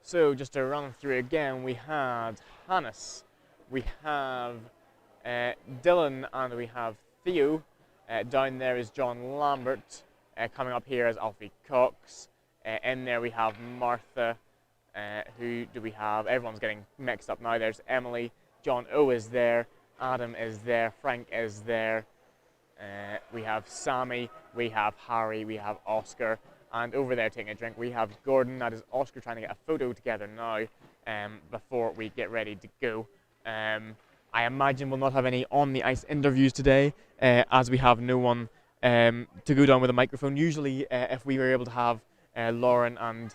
So just to run through again, we had Hannes, we have Dylan, and we have Theo. Down there is John Lambert. Coming up here is Alfie Cox. In there we have Martha. Who do we have? Everyone's getting mixed up now. There's Emily. John O is there. Adam is there. Frank is there. We have Sammy. We have Harry. We have Oscar. And over there taking a drink, we have Gordon. That is Oscar trying to get a photo together now before we get ready to go. I imagine we'll not have any on the ice interviews today, as we have no one to go down with a microphone. Usually, if we were able to have Lauren and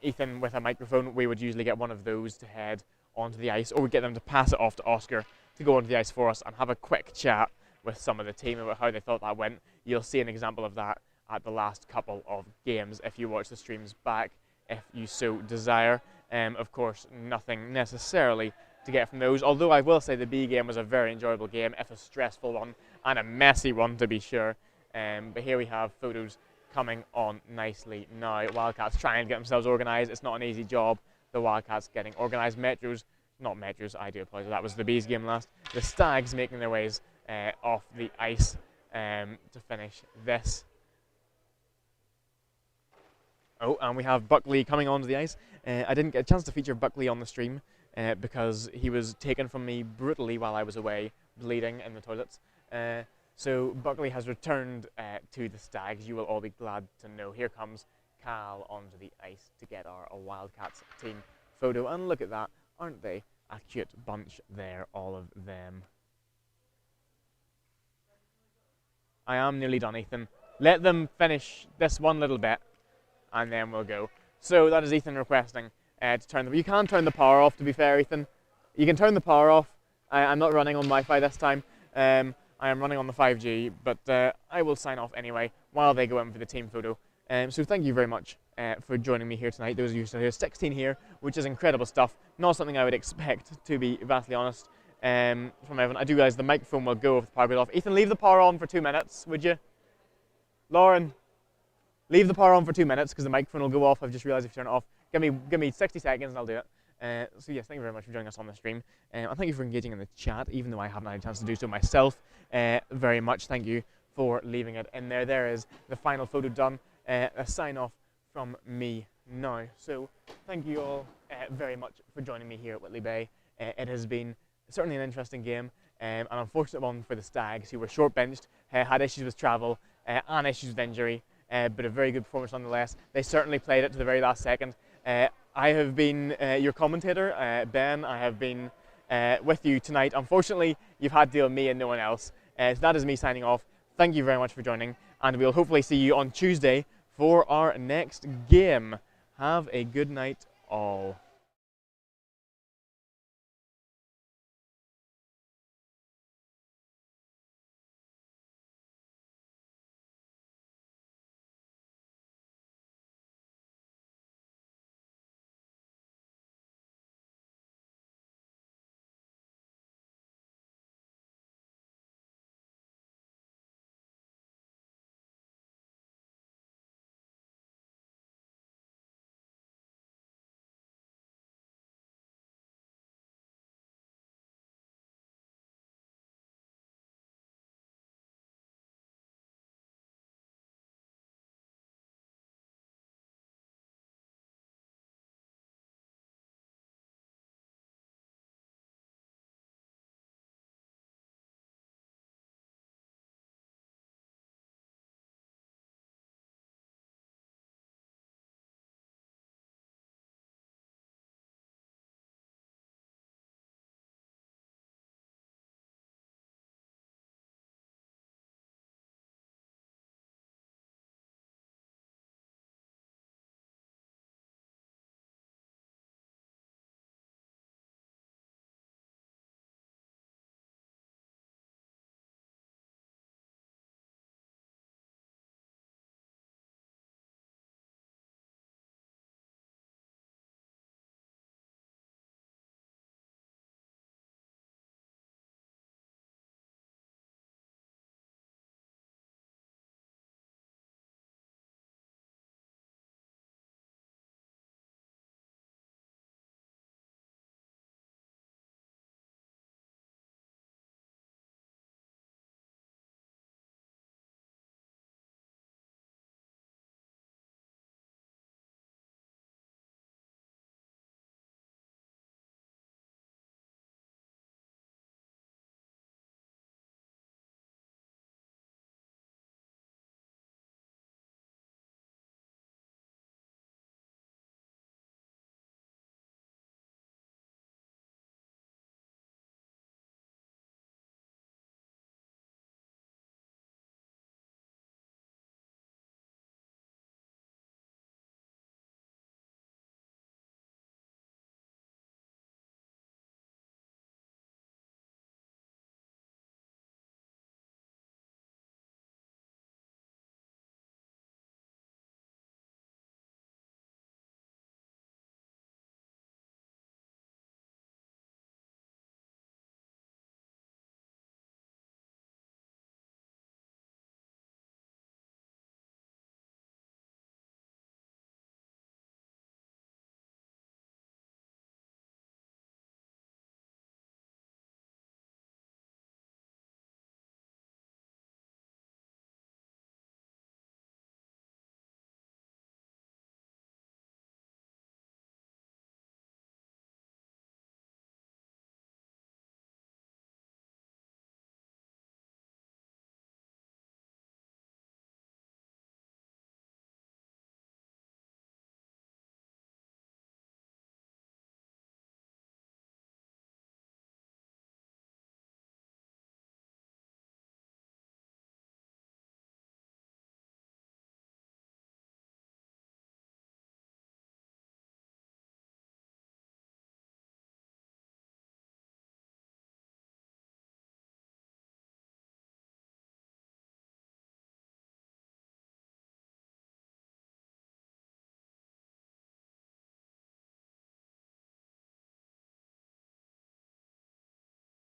Ethan with a microphone, we would usually get one of those to head onto the ice, or we'd get them to pass it off to Oscar to go onto the ice for us and have a quick chat with some of the team about how they thought that went. You'll see an example of that at the last couple of games if you watch the streams back, if you so desire. Of course, nothing necessarily to get from those, although I will say the B game was a very enjoyable game, if a stressful one and a messy one to be sure. But here we have photos coming on nicely now. Wildcats trying to get themselves organised. It's not an easy job. The Wildcats getting organised. I do apologise, that was the Bees game last. The Stags making their ways off the ice to finish this. Oh, and we have Buckley coming onto the ice. I didn't get a chance to feature Buckley on the stream because he was taken from me brutally while I was away, bleeding in the toilets. So Buckley has returned to the Stags. You will all be glad to know. Here comes Cal onto the ice to get our Wildcats team photo. And look at that, aren't they a cute bunch there, all of them. I am nearly done, Ethan. Let them finish this one little bit, and then we'll go. So that is Ethan requesting to turn the... You can turn the power off, to be fair, Ethan. You can turn the power off. I'm not running on Wi-Fi this time. I am running on the 5G, but I will sign off anyway while they go in for the team photo. So thank you very much for joining me here tonight. Those of you still here, 16 here, which is incredible stuff. Not something I would expect, to be vastly honest, from everyone. I do, guys, the microphone will go if the power goes off. Ethan, leave the power on for 2 minutes, would you? Lauren, leave the power on for 2 minutes because the microphone will go off. I've just realised if you turn it off. Give me 60 seconds and I'll do it. So yes, thank you very much for joining us on the stream. And thank you for engaging in the chat, even though I haven't had a chance to do so myself. Very much thank you for leaving it in there. There is the final photo done. A sign off from me now. So thank you all very much for joining me here at Whitley Bay. It has been certainly an interesting game, an unfortunate one for the Stags, who were short benched, had issues with travel and issues with injury, but a very good performance nonetheless. They certainly played it to the very last second. I have been your commentator, Ben. I have been with you tonight. Unfortunately, you've had to deal with me and no one else. So that is me signing off. Thank you very much for joining, and we'll hopefully see you on Tuesday for our next game. Have a good night all.